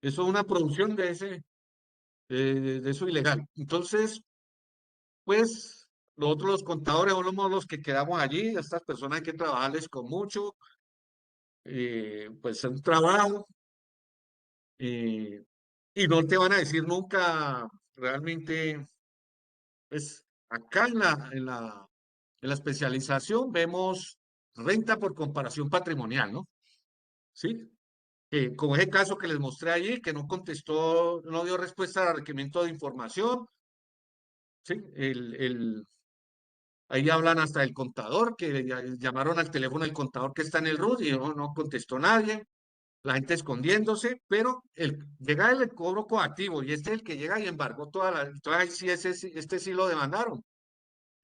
eso es una producción de eso ilegal. Entonces, pues nosotros los contadores somos los que quedamos allí, a estas personas hay que trabajarles con mucho. pues un trabajo, y no te van a decir nunca realmente, pues acá en la especialización vemos renta por comparación patrimonial, ¿no? ¿Sí? Como ese caso que les mostré allí, que no contestó, no dio respuesta al requerimiento de información, ¿sí? Ahí hablan hasta del contador, que llamaron al teléfono del contador que está en el RUT y no contestó nadie, la gente escondiéndose, pero llega el cobro coactivo y este es el que llega y embargó entonces sí, este sí lo demandaron,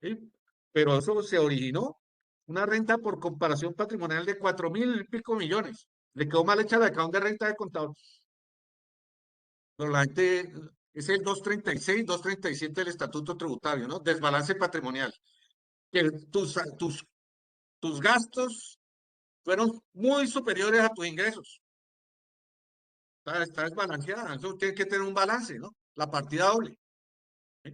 ¿sí? Pero eso se originó una renta por comparación patrimonial de 4.000 y pico millones. Le quedó mal hecha la declaración de renta de contador. Pero la gente, es el 236, 237 del Estatuto Tributario, ¿no? Desbalance patrimonial. Que tus gastos fueron muy superiores a tus ingresos. Está desbalanceada. Eso tiene que tener un balance, ¿no? La partida doble. ¿Sí?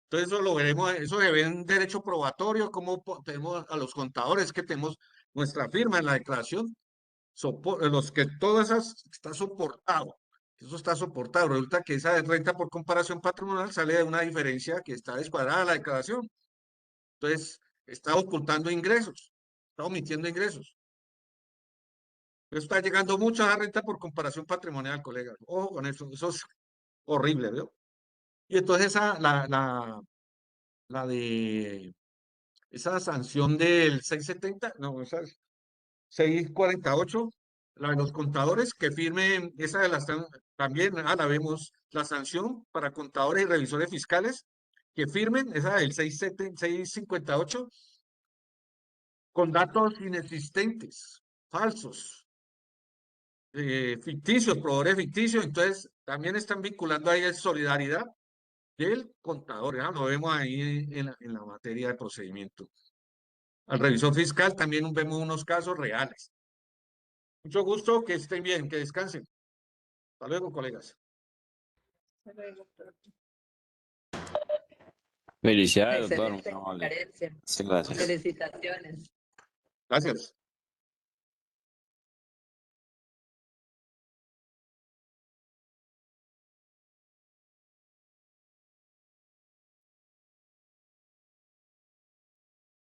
Entonces eso lo veremos, eso se ve en derecho probatorio, como tenemos a los contadores que tenemos nuestra firma en la declaración, los que todas esas está soportado. Eso está soportado. Resulta que esa renta por comparación patrimonial sale de una diferencia que está descuadrada en la declaración. Entonces, está ocultando ingresos, está omitiendo ingresos. Está llegando mucho a la renta por comparación patrimonial, colega. Ojo con eso es horrible, ¿veo? Y entonces la de esa sanción del 670, no, esa es 648, la de los contadores que firmen, esa de las también, la vemos, la sanción para contadores y revisores fiscales que firmen, esa del 658, con datos inexistentes, falsos, ficticios, proveedores ficticios, entonces también están vinculando ahí el solidaridad del contador, ya lo vemos ahí en la materia de procedimiento. Al revisor fiscal también vemos unos casos reales. Mucho gusto, que estén bien, que descansen. Hasta luego, colegas. Felicidades, doctor. Excelente Muy amable. conferencia. Sí, gracias. Felicitaciones. Gracias.